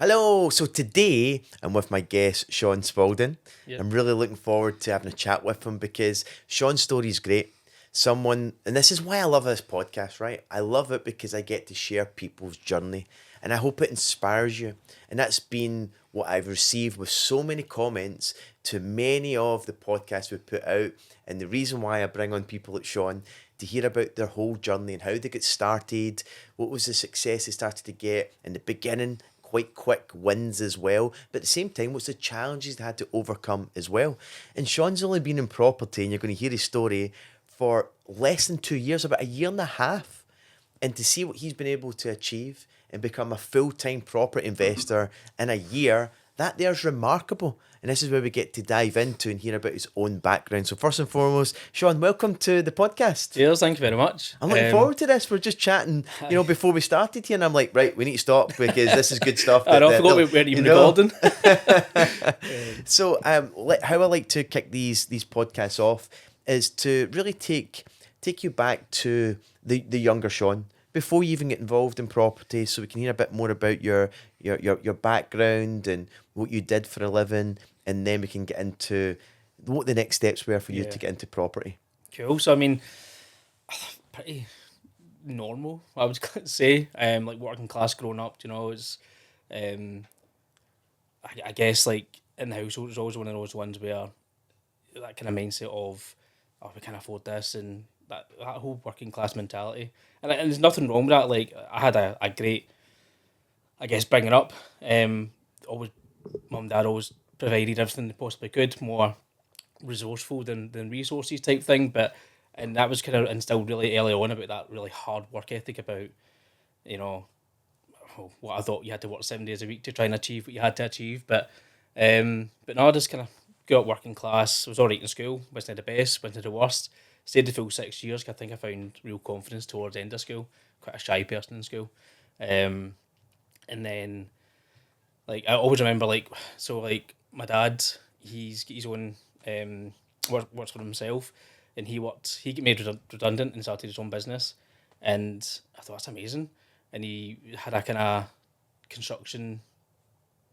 Hello. So today I'm with my guest Sean Spalding. Yep. I'm really looking forward to having a chat with him because Sean's story is great. And this is why I love this podcast, right? I love it because I get to share people's journey and I hope it inspires you. And that's been what I've received with so many comments to many of the podcasts we put out. And the reason why I bring on people like Sean to hear about their whole journey and how they get started, what was the success they started to get in the beginning, quite quick wins as well, but at the same time, what's the challenges they had to overcome as well. And Sean's only been in property, and you're going to hear his story for less than 2 years, about a year and a half. And to see what he's been able to achieve and become a full-time property investor in a year, that there's remarkable. And this is where we get to dive into and hear about his own background. So first and foremost, Sean, welcome to the podcast. Cheers, thank you very much. I'm looking forward to this. We're just chatting, before we started here, and I'm like, right, we need to stop because this is good stuff. I forgot we weren't even recording. So, how I like to kick these podcasts off is to really take you back to the younger Sean before you even get involved in property, so we can hear a bit more about your background and what you did for a living, and then we can get into what the next steps were for you to get into property. Cool. So I mean, pretty normal, I would say. Like working class growing up, it's I guess like in the household, it's always one of those ones where that kind of mindset of, oh, we can't afford this, and that whole working class mentality. And there's nothing wrong with that. Like, I had a great, I guess, bringing up. Always, mum and dad always provided everything they possibly could, more resourceful than resources type thing. And that was kind of instilled really early on about that really hard work ethic about, you know, what I thought you had to work 7 days a week to try and achieve what you had to achieve. But no, I just kind of grew up working class. I was all right in school, wasn't the best, wasn't the worst. Stayed the full 6 years. I think I found real confidence towards the end of school. Quite a shy person in school. And then, like, I always remember, like, my dad, he's got his own, works for himself, and he got made redundant and started his own business. And I thought, that's amazing. And he had a kind of construction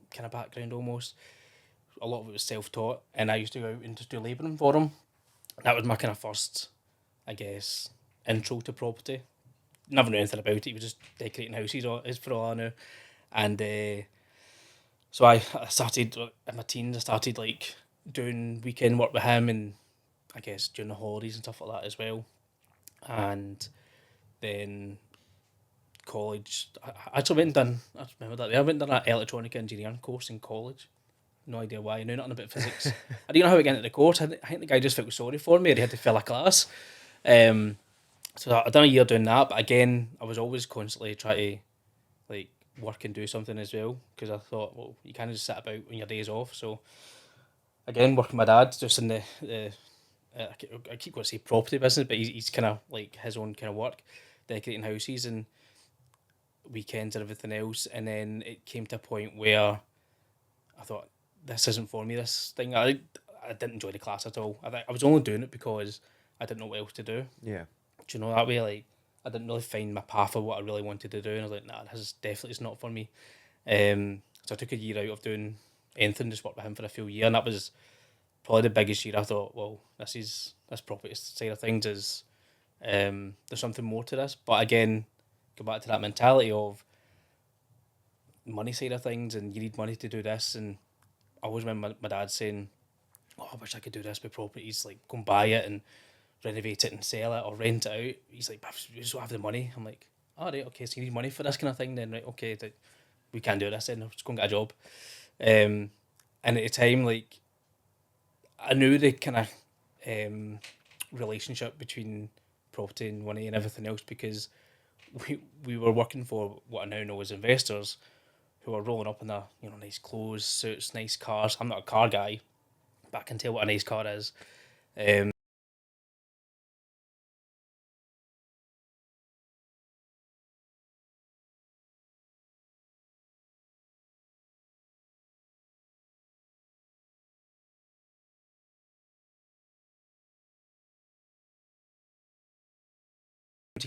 kind of background almost. A lot of it was self-taught, and I used to go out and just do labouring for him. That was my kind of first, I guess, intro to property. Never knew anything about it. He was just decorating houses, for all I knew. And so I started in my teens. I started like doing weekend work with him, and I guess during the holidays and stuff like that as well. And then college, I actually went and done. I remember that. I went and done an electronic engineering course in college. No idea why. I knew nothing about physics. I didn't know how I got into the course. I think the guy just felt sorry for me, or he had to fill a class. So I done a year doing that, but again, I was always constantly trying to like work and do something as well, because I thought, well, you can't just sit about on your days off. So again, working with my dad just in the I keep going to say property business, but he's kind of like his own kind of work, decorating houses and weekends and everything else. And then it came to a point where I thought, this isn't for me, this thing. I didn't enjoy the class at all. I was only doing it because I didn't know what else to do. Yeah. Do you know, that way, like, I didn't really find my path of what I really wanted to do. And I was like, nah, this is definitely not for me. So I took a year out of doing anything, just worked with him for a full year. And that was probably the biggest year I thought, well, this property side of things is, there's something more to this. But again, go back to that mentality of money side of things, and you need money to do this. And I always remember my dad saying, oh, I wish I could do this with properties, like go and buy it and renovate it and sell it or rent it out. He's like, but we just don't have the money. I'm like, all right, okay, so you need money for this kind of thing then, right? Okay, we can't do this then, let's go and get a job. And at the time, like, I knew the kind of relationship between property and money and everything else, because we were working for what I now know as investors who are rolling up in their nice clothes, suits, nice cars. I'm not a car guy, but I can tell what a nice car is. To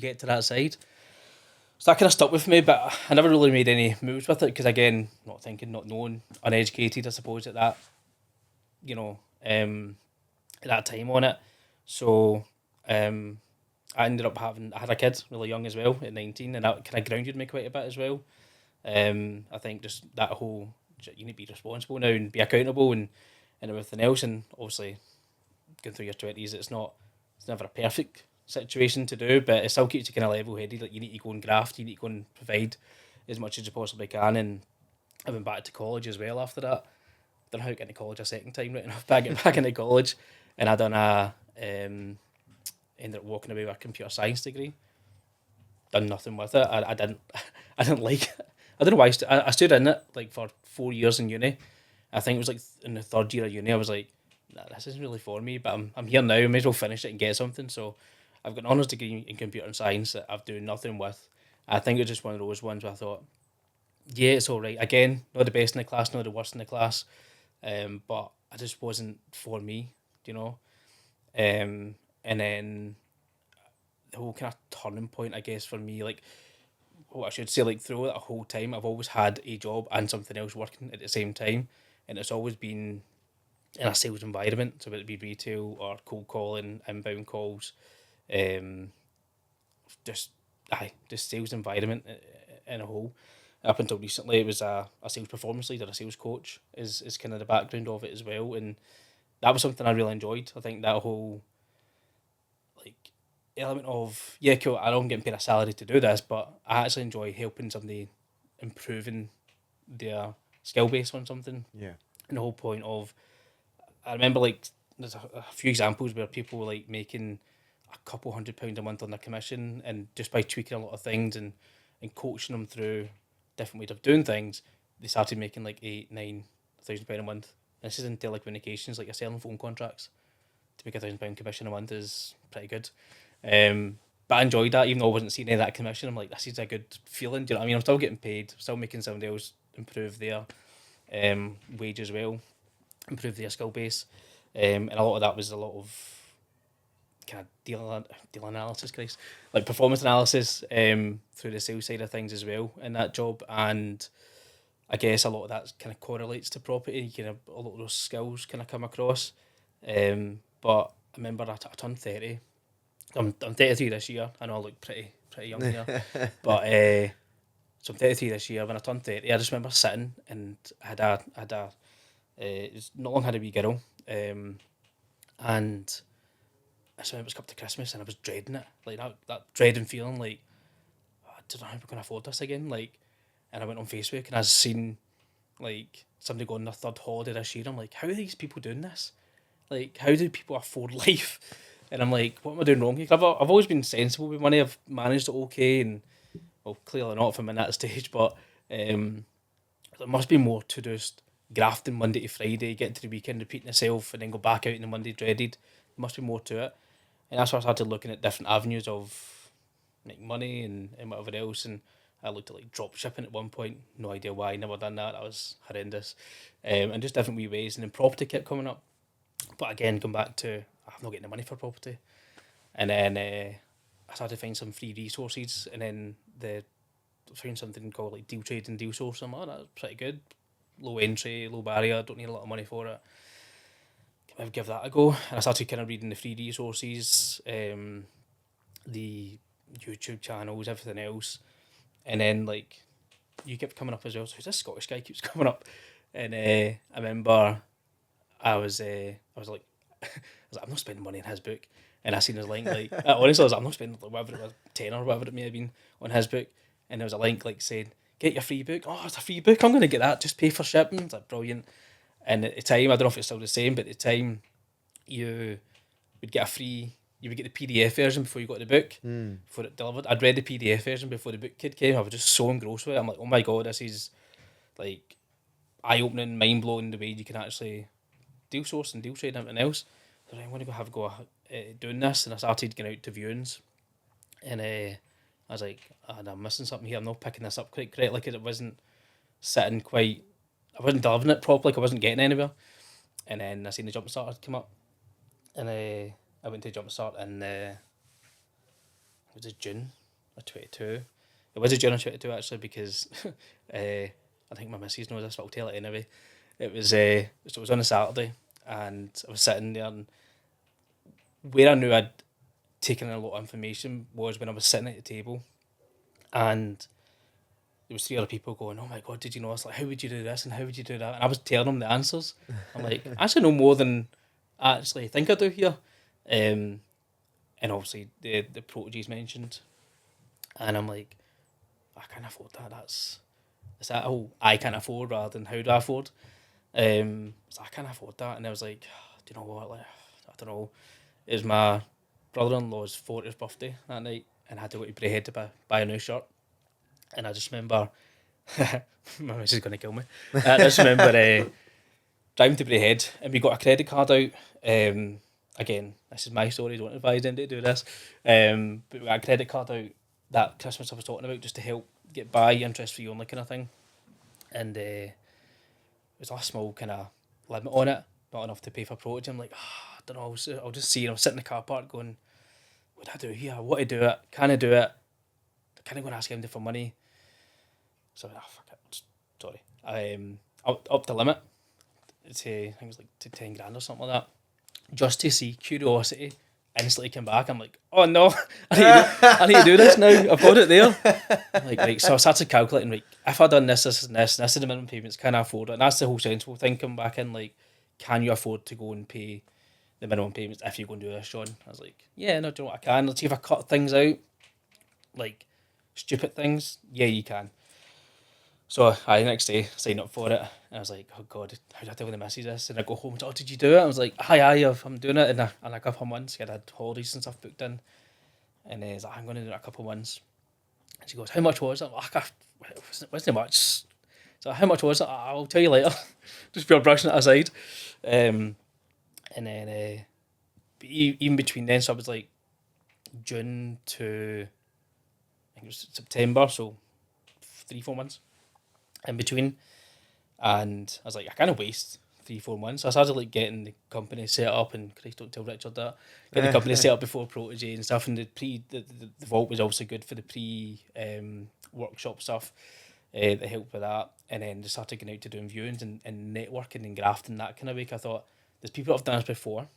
get to that side. So that kind of stuck with me, but I never really made any moves with it because, again, not thinking, not knowing, uneducated, I suppose, at that, you know, at that time on it. So I ended up I had a kid really young as well at 19, and that kind of grounded me quite a bit as well. I think just that whole, you need to be responsible now and be accountable and everything else. And obviously, going through your 20s, it's never a perfect situation to do, but it still keeps you kind of level headed. Like, you need to go and graft, you need to go and provide as much as you possibly can. And I went back to college as well after that. Don't know how to get into college a second time, right enough. Back into college, and I done ended up walking away with a computer science degree. Done nothing with it. I didn't I didn't like it. I don't know why I stood in it like for 4 years in uni. I think it was like in the third year of uni. I was like, nah, this isn't really for me. But I'm here now. I may as well finish it and get something. So I've got an honours degree in computer science that I've doing nothing with. I think it's just one of those ones where I thought, yeah, it's all right. Again, not the best in the class, not the worst in the class, but I just wasn't for me, you know. And then the whole kind of turning point, I guess, for me, like, what I should say, like, throughout that whole time, I've always had a job and something else working at the same time, and it's always been in a sales environment, so whether it be retail or cold calling, inbound calls, um, just just sales environment in a whole. Up until recently, it was a sales performance leader, a sales coach is kind of the background of it as well, and that was something I really enjoyed. I think that whole, like, element of, yeah, cool, I know I'm getting paid a salary to do this, but I actually enjoy helping somebody improving their skill base on something. Yeah. And the whole point of, I remember, like, there's a few examples where people were like making a couple £100 a month on their commission, and just by tweaking a lot of things and coaching them through different ways of doing things, they started making like 8, £9,000 a month. And this is in telecommunications, like you're selling phone contracts. To make £1,000 commission a month is pretty good. But I enjoyed that, even though I wasn't seeing any of that commission. I'm like, this is a good feeling. Do you know what I mean? I'm still getting paid, still making somebody else improve their wage as well, improve their skill base. And a lot of that was a lot of kind of deal analysis, Chris, like performance analysis through the sales side of things as well in that job. And I guess a lot of that kind of correlates to property. Kind of a lot of those skills kind of come across. But I remember I turned 30. I'm 33 this year. I know I look pretty young here, but so I'm 33 this year. When I turned 30, I just remember sitting and I had a it's not long had a wee girl, and I just remember it was up to Christmas and I was dreading it, like that dreading feeling, like, "Oh, I don't know how we're gonna afford this again." Like, and I went on Facebook and I seen like somebody going on their third holiday this year. I'm like, how are these people doing this? Like, how do people afford life? And I'm like, what am I doing wrong here? I've always been sensible with money. I've managed it okay, and well, clearly not if I'm in that stage. But there must be more to just grafting Monday to Friday, getting to the weekend, repeating yourself, and then go back out in the Monday dreaded. There must be more to it, and that's why I started looking at different avenues of making money and whatever else. And I looked at like drop shipping at one point. No idea why. Never done that. That was horrendous. And just different wee ways. And then property kept coming up. But again, come back to, I'm not getting the money for property. And then I started to find some free resources, and then found something called like Deal Trade and Deal Source. I'm like, oh, that's pretty good. Low entry, low barrier, don't need a lot of money for it. Can I give that a go? And I started kind of reading the free resources, the YouTube channels, everything else. And then like you kept coming up as well. So who's this Scottish guy keeps coming up? And I remember I was like, I'm not spending money on his book. And I seen his link, like, honestly, I was like, I'm not spending like, whatever it was, 10 or whatever it may have been on his book. And there was a link like saying, get your free book. Oh, it's a free book. I'm going to get that. Just pay for shipping. It's like brilliant. And at the time, I don't know if it's still the same, but at the time, you would get you would get the PDF version before you got the book, before it delivered. I'd read the PDF version before the book kid came. I was just so engrossed with it. I'm like, oh my God, this is like eye-opening, mind-blowing, the way you can actually deal source and deal trade and everything else. So I'm going to have a go doing this, and I started going out to viewings, and I was like, oh, I'm missing something here. I'm not picking this up quite correctly because it wasn't sitting quite. I wasn't delivering it properly. Like I wasn't getting anywhere. And then I seen the jump start had come up, and I went to jump start in it was June of 22, It was a journey 22 actually because I think my missus knows this, but I'll tell it anyway. It was so it was on a Saturday, and I was sitting there, and where I knew I'd taken in a lot of information was when I was sitting at the table, and there was three other people going, "Oh my god, did you know this? Like, how would you do this and how would you do that?" And I was telling them the answers. I'm like, I actually know more than I actually think I do here. And obviously the proteges mentioned, and I'm like, I can't afford that. Is that how I can afford rather than how do I afford? So I can't afford that, and I was like, do you know what? Like, I don't know. It was my brother-in-law's 40th birthday that night, and I had to go to Braehead to buy a new shirt. And I just remember, my missus is going to kill me. I just remember driving to Braehead, and we got a credit card out. Again, this is my story, don't advise anybody to do this. But we got a credit card out that Christmas I was talking about just to help get by, interest free only kind of thing. And it was a small kind of limit on it, not enough to pay for Protege. I'm like, I don't know, I'll just see, and I was sitting in the car park going, what do I do here? What do I do it? Can I do it? Can I go and ask him for money? So, fuck it, sorry. I up the limit to, I think it was like to 10 grand or something like that, just to see curiosity instantly came back. I'm like, oh no, I need to do this now. I've got it there. I'm like, right, so I started calculating, like, if I done this, and this is the minimum payments, can I afford it? And that's the whole sensible thing coming back in, like, can you afford to go and pay the minimum payments if you go and do this, Sean? I was like, yeah, no, do you know what, I can. Let's see if I cut things out, like stupid things. Yeah, you can. So I next day signed up for it, and I was like, oh god, how do I tell the missus this? And I go home and say, oh, did you do it? I was like, I'm doing it in a couple of months. I had holidays and stuff booked in, and I was like, I'm going to do it in a couple of months. And she goes, how much was it? I'm like, wasn't much. So how much was it? I'll tell you later. Just pure brushing it aside. And then even between then, so I was like June to I think it was September, so 3-4 months in between, and I was like, I can't waste 3-4 months. So I started like getting the company set up, and Christ, don't tell Richard that. Getting the company set up before Protege and stuff, and the vault was also good for the workshop stuff. That helped with that, and then just started getting out to doing viewings and networking and grafting that kind of week. I thought there's people that have done this before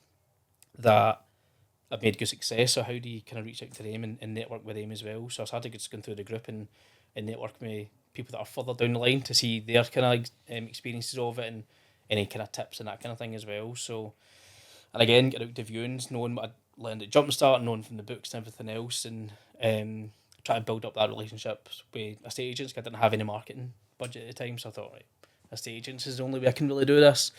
that have made good success. So how do you kind of reach out to them and network with them as well? So I started just going through the group and network with people that are further down the line to see their kind of experiences of it and any kind of tips and that kind of thing as well. So, and again, get out to viewings, knowing what I learned at Jumpstart, knowing from the books and everything else, and try to build up that relationship with estate agents. I didn't have any marketing budget at the time, so I thought, right, estate agents is the only way I can really do this.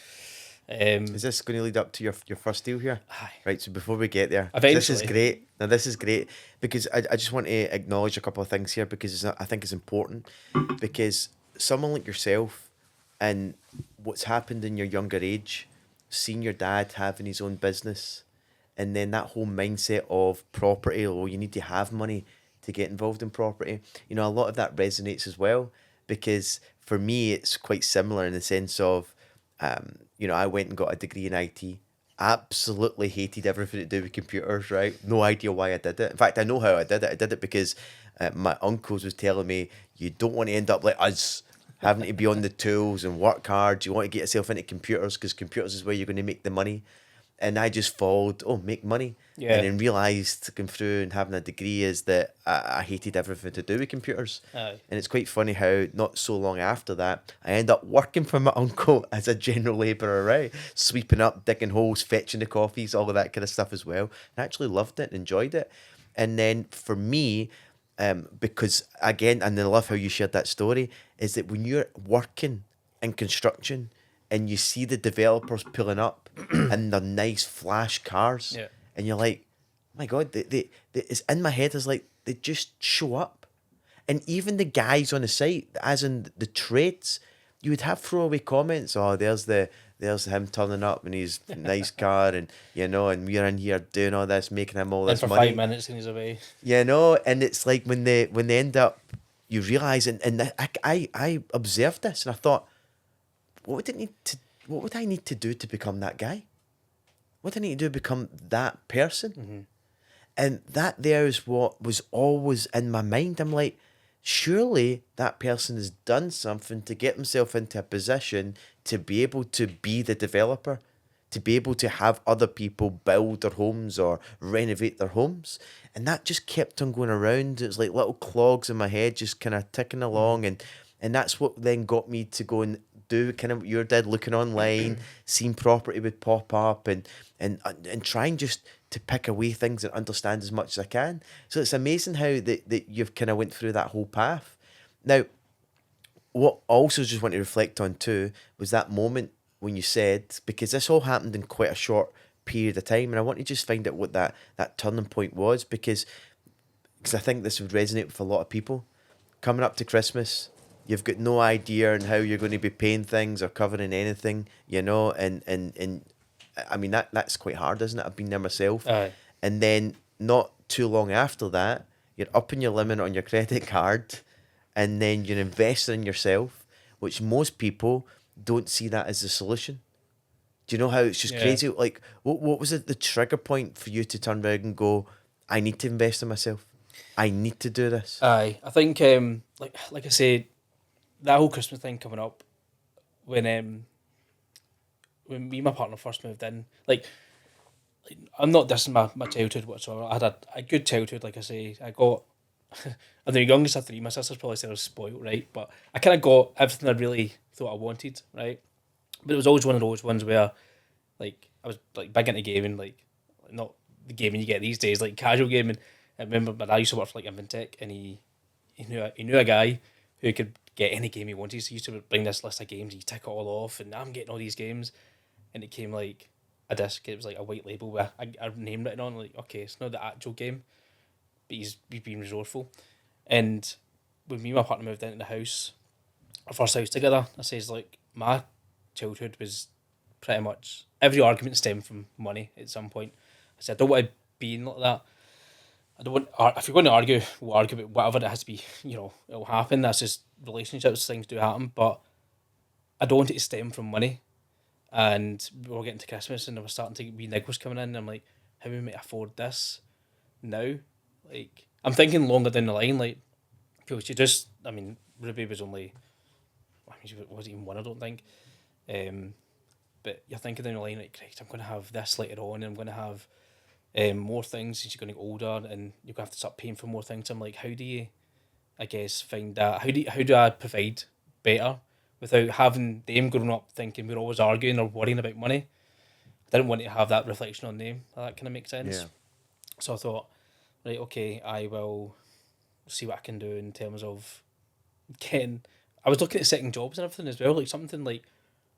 Is this going to lead up to your first deal here? Aye. Right, so before we get there, Eventually. this is great. Now, this is great because I just want to acknowledge a couple of things here because I think it's important because someone like yourself and what's happened in your younger age, seeing your dad having his own business, and then that whole mindset of property, or you need to have money to get involved in property, you know, a lot of that resonates as well because for me, it's quite similar in the sense of, you know, I went and got a degree in IT. Absolutely hated everything to do with computers, right? No idea why I did it. In fact, I know how I did it. I did it because my uncles was telling me, you don't want to end up like us, having to be on the tools and work hard. You want to get yourself into computers because computers is where you're going to make the money. And I just followed, make money. Yeah. And then realised, going through and having a degree, is that I hated everything to do with computers. Aye. And it's quite funny how not so long after that, I end up working for my uncle as a general labourer, right? Sweeping up, digging holes, fetching the coffees, all of that kind of stuff as well. I actually loved it and enjoyed it. And then for me, because again, and I love how you shared that story, is that when you're working in construction and you see the developers pulling up in their nice flash cars, Yeah. and you're like, oh my God, they it's in my head is like, they just show up. And even the guys on the site, as in the trades, you would have throwaway comments. Oh, there's him turning up in his nice car, and you know, and we're in here doing all this, making him all Then this for money. 5 minutes and he's away. You know, and it's like when they end up, you realise, and I observed this, and I thought, what would I need to do to become that guy? What do I need to do to become that person? Mm-hmm. And that there is what was always in my mind. I'm like, surely that person has done something to get himself into a position to be able to be the developer, to be able to have other people build their homes or renovate their homes. And that just kept on going around. It was like little clogs in my head just kind of ticking along. And that's what then got me to go and do kind of what you did, looking online, seeing property would pop up, and trying just to pick away things and understand as much as I can. So it's amazing how that you've kind of went through that whole path. Now, what I also just want to reflect on too was that moment when you said, because this all happened in quite a short period of time, and I want to just find out what that turning point was, because I think this would resonate with a lot of people. Coming up to Christmas, you've got no idea on how you're going to be paying things or covering anything, and I mean that's quite hard, isn't it? I've been there myself. Aye. And then not too long after that, you're upping your limit on your credit card, and then you're investing in yourself, which most people don't see that as the solution. Do you know how it's just Yeah. crazy? Like, what was it, the trigger point for you to turn around and go, I need to invest in myself. I need to do this. Aye. I think like I said, that whole Christmas thing coming up when me and my partner first moved in, I'm not dissing my childhood whatsoever. I had a good childhood, like I say. I'm the youngest of three. My sister's probably said I was spoiled, right? But I kind of got everything I really thought I wanted, right? But it was always one of those ones where, I was like big into gaming, not the gaming you get these days, like casual gaming. I remember my dad used to work for like Inventec, and he knew a guy who could get any game he wanted. So he used to bring this list of games, and you tick it all off, and I'm getting all these games, and it came like a disc. It was like a white label with a name written on. Like, okay, it's not the actual game, but he's been resourceful. And when me and my partner moved into the house, our first house together, I says like my childhood was pretty much every argument stemmed from money at some point. I said I don't want to be like that. I don't want. If you're going to argue, we'll argue about whatever it has to be. It'll happen. That's just relationships. Things do happen, but I don't want it to stem from money. And we were getting to Christmas, and there was starting to be niggles coming in. And I'm like, how we might afford this now? Like, I'm thinking longer down the line. Like, people should just. I mean, Ruby was only. I mean, she wasn't even one. I don't think. But you're thinking down the line, like, great, I'm going to have this later on, and I'm going to have more things as you're going to get older, and you're going to have to start paying for more things. I'm like, how do you, I guess, find that? How do I provide better without having them growing up thinking we're always arguing or worrying about money? I didn't want to have that reflection on them. That kind of makes sense. Yeah. So I thought, right, okay, I will see what I can do in terms of getting. I was looking at second jobs and everything as well, like something like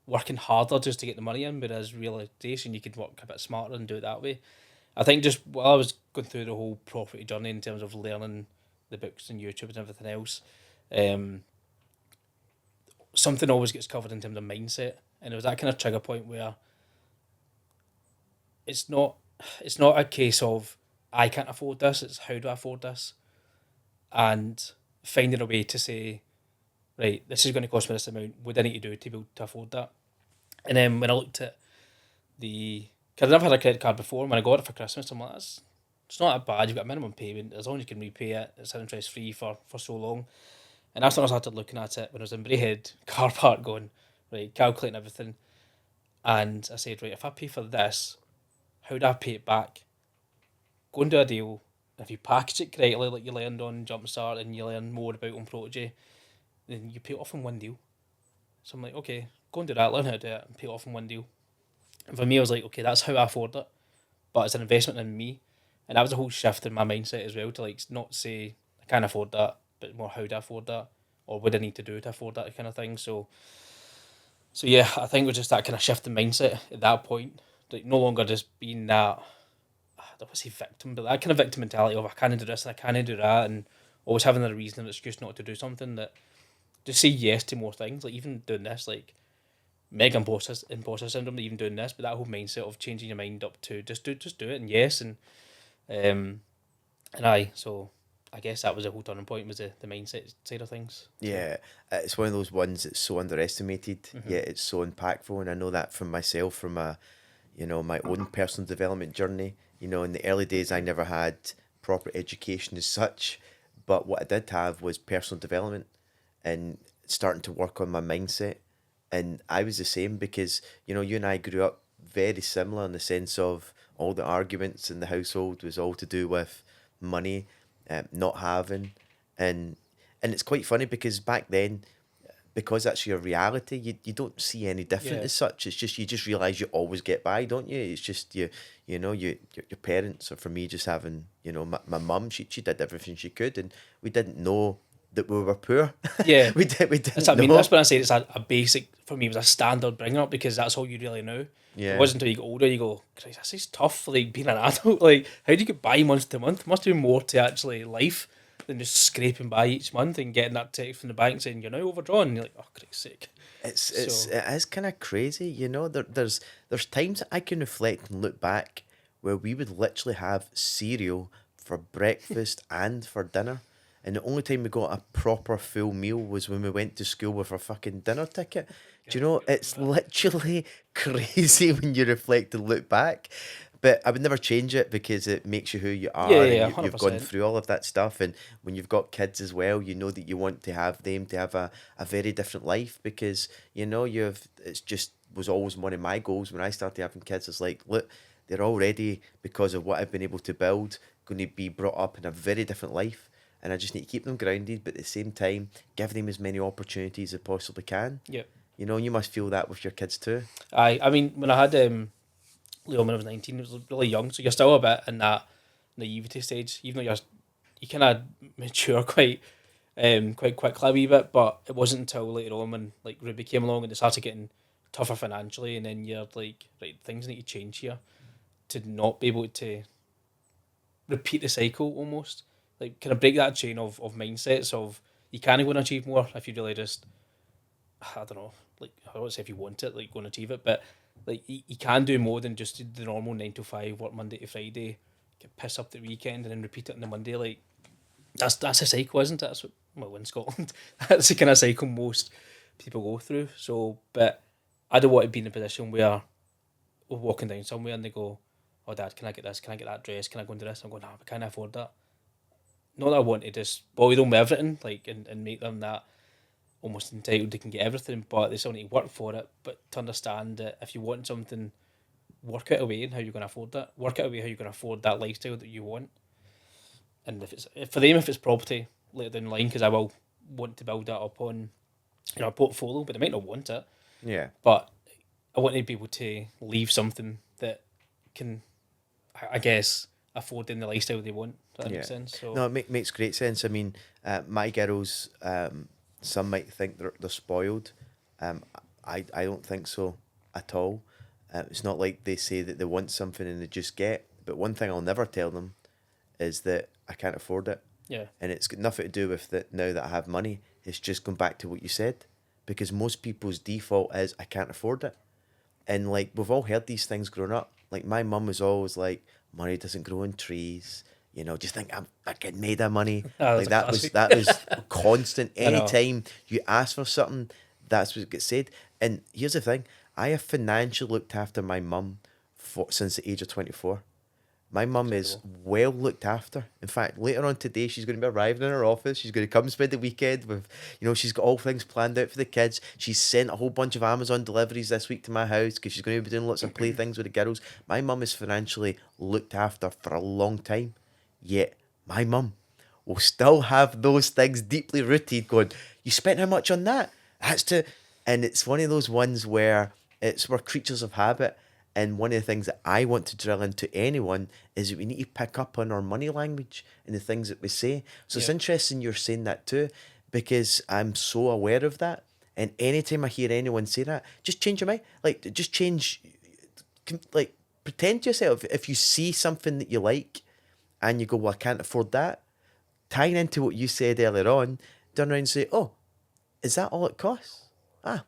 working harder just to get the money in, whereas realisation you could work a bit smarter and do it that way. I think just while I was going through the whole property journey in terms of learning the books and YouTube and everything else, something always gets covered in terms of mindset, and it was that kind of trigger point where it's not a case of I can't afford this. It's how do I afford this, and finding a way to say, right, this is going to cost me this amount. What do I need to do to be able to afford that? And then when I looked at because I've never had a credit card before, and when I got it for Christmas, I'm like, it's not that bad. You've got a minimum payment. As long as you can repay it, it's interest free for so long. And that's when I started looking at it when I was in Braehead car park going, right, calculating everything. And I said, right, if I pay for this, how do I pay it back? Go and do a deal. If you package it correctly, like you learned on Jumpstart and you learn more about on Prodigy, then you pay it off in one deal. So I'm like, okay, go and do that, learn how to do it, and pay it off in one deal. And for me, I was like, okay, that's how I afford it, but it's an investment in me. And that was a whole shift in my mindset as well to like not say I can't afford that, but more how do I afford that, or what do I need to do to afford that kind of thing. So yeah, I think it was just that kind of shift in mindset at that point, like no longer just being that I don't want to say victim, but that kind of victim mentality of I can't do this and I can't do that, and always having a reason and excuse not to do something. That just say yes to more things, like even doing this, like mega imposter syndrome, even doing this, but that whole mindset of changing your mind up to just do it and yes, and so I guess that was a whole turning point, was the mindset side of things. Yeah, it's one of those ones that's so underestimated, yet it's so impactful. And I know that from myself, from my own personal development journey. In the early days, I never had proper education as such, But what I did have was personal development and starting to work on my mindset. And I was the same because, you know, you and I grew up very similar in the sense of all the arguments in the household was all to do with money, not having. And and it's quite funny because back then, because that's your reality, you don't see any different Yeah. as such. It's just you just realise you always get by, don't you? It's just you know, your parents, or for me, just having, you know, my mum, she did everything she could, and we didn't know that we were poor. Yeah. We That's didn't what I mean. know. That's when I say it's a basic, for me, it was a standard bring up because that's all you really knew. It Yeah. wasn't until you get older you go, Christ, this is tough, like being an adult. Like, how do you get by month to month? Must be more to actually life than just scraping by each month and getting that text from the bank saying you're now overdrawn. And you're like, oh, Christ's sake. So, It is kind of crazy, you know. There's times that I can reflect and look back where we would literally have cereal for breakfast and for dinner, and the only time we got a proper full meal was when we went to school with our fucking dinner ticket. Do you know? It's literally crazy when you reflect and look back. But I would never change it because it makes you who you yeah, are, yeah, and yeah, you've gone 100%. through all of that stuff. And when you've got kids as well, you know that you want to have them to have a very different life because, you know, it's just was always one of my goals when I started having kids. It's like, look, they're already, because of what I've been able to build, going to be brought up in a very different life. And I just need to keep them grounded, but at the same time, give them as many opportunities as I possibly can. Yeah. You know, you must feel that with your kids too. I mean, when I had Leo when I was 19, it was really young, so you're still a bit in that naivety stage, even though you kind of mature quite quickly a wee bit. But it wasn't until later on when like Ruby came along and it started getting tougher financially, and then you're like, right, things need to change here to not be able to repeat the cycle almost. Like, kind of break that chain of mindsets of you can go and achieve more if you really just, I don't know, like, I don't say if you want it, like, go and achieve it, but like, you can do more than just the normal 9 to 5, work Monday to Friday, get pissed up the weekend, and then repeat it on the Monday. Like, that's a cycle, isn't it? That's what, well, in Scotland, that's the kind of cycle most people go through. So, but I don't want to be in a position where we're walking down somewhere and they go, "Oh, Dad, can I get this? Can I get that dress? Can I go into this?" I'm going, "Nah, I can't afford that." Not that I want to just spoil them with everything, like, and make them that almost entitled they can get everything, but they still need to work for it. But to understand that if you want something, work it away and how you're going to afford that. Work it away how you're going to afford that lifestyle that you want. And if for them, if it's property later down the line, because I will want to build that up on, a portfolio, but they might not want it. Yeah. But I want to be able to leave something that can, I guess, afford them the lifestyle they want. Does that Yeah. make sense? So No, it makes great sense. I mean, my girls, some might think they're spoiled. Um, I don't think so at all. It's not like they say that they want something and they just get. But one thing I'll never tell them is that I can't afford it. yeah, And it's got nothing to do with that now that I have money. It's just going back to what you said. Because most people's default is I can't afford it. And like we've all heard these things growing up. Like my mum was always like, money doesn't grow on trees. You know, just think I'm fucking made of money. that's Like a that was classic. that was constant. I know. Anytime you ask for something, that's what gets said. And here's the thing: I have financially looked after my mum for since the age of 24. My mum is Incredible. well looked after. In fact, later on today, she's going to be arriving in her office. She's going to come spend the weekend with, you know, she's got all things planned out for the kids. She's sent a whole bunch of Amazon deliveries this week to my house because she's going to be doing lots of playthings with the girls. My mum is financially looked after for a long time. Yet, my mum will still have those things deeply rooted going, you spent how much on that? That's to, and it's one of those ones where we're creatures of habit. And one of the things that I want to drill into anyone is that we need to pick up on our money language and the things that we say. So it's Yeah, interesting you're saying that too, because I'm so aware of that. And anytime I hear anyone say that, just change your mind. Like, just change, like, pretend to yourself. If you see something that you like and you go, well, I can't afford that, tying into what you said earlier on, turn around and say, oh, is that all it costs? Ah,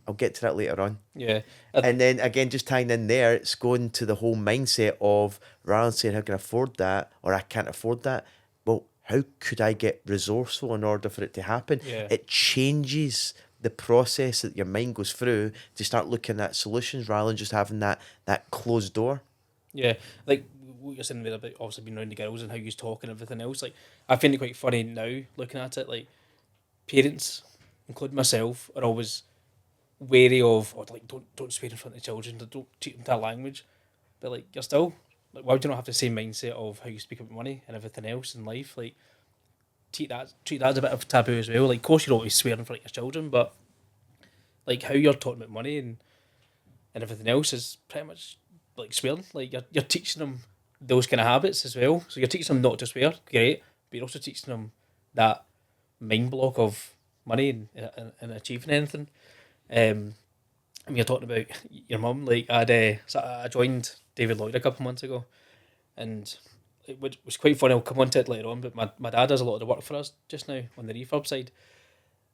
I'll get to that later on. yeah. And then again, just tying in there, it's going to the whole mindset of rather than saying how can I afford that or I can't afford that, well, how could I get resourceful in order for it to happen? Yeah, It changes the process that your mind goes through to start looking at solutions rather than just having that closed door. yeah. Like what you're saying there about obviously being around the girls and how you talk and everything else. Like, I find it quite funny now looking at it. Like, parents, including myself, are always wary of, or like, don't swear in front of children, don't teach them that language. But like, you're still like, why would you not have the same mindset of how you speak about money and everything else in life? Like, treat that as a bit of taboo as well. Like, of course, you don't always swear in front of your children, but like how you're talking about money and everything else is pretty much like swearing. Like, you're teaching them those kind of habits as well. So you're teaching them not to swear, great, but you're also teaching them that mind block of money and achieving anything. I mean, you're talking about your mum. Like, so I joined David Lloyd a couple of months ago, and it was quite funny. I'll come on to it later on, but my dad does a lot of the work for us just now on the refurb side,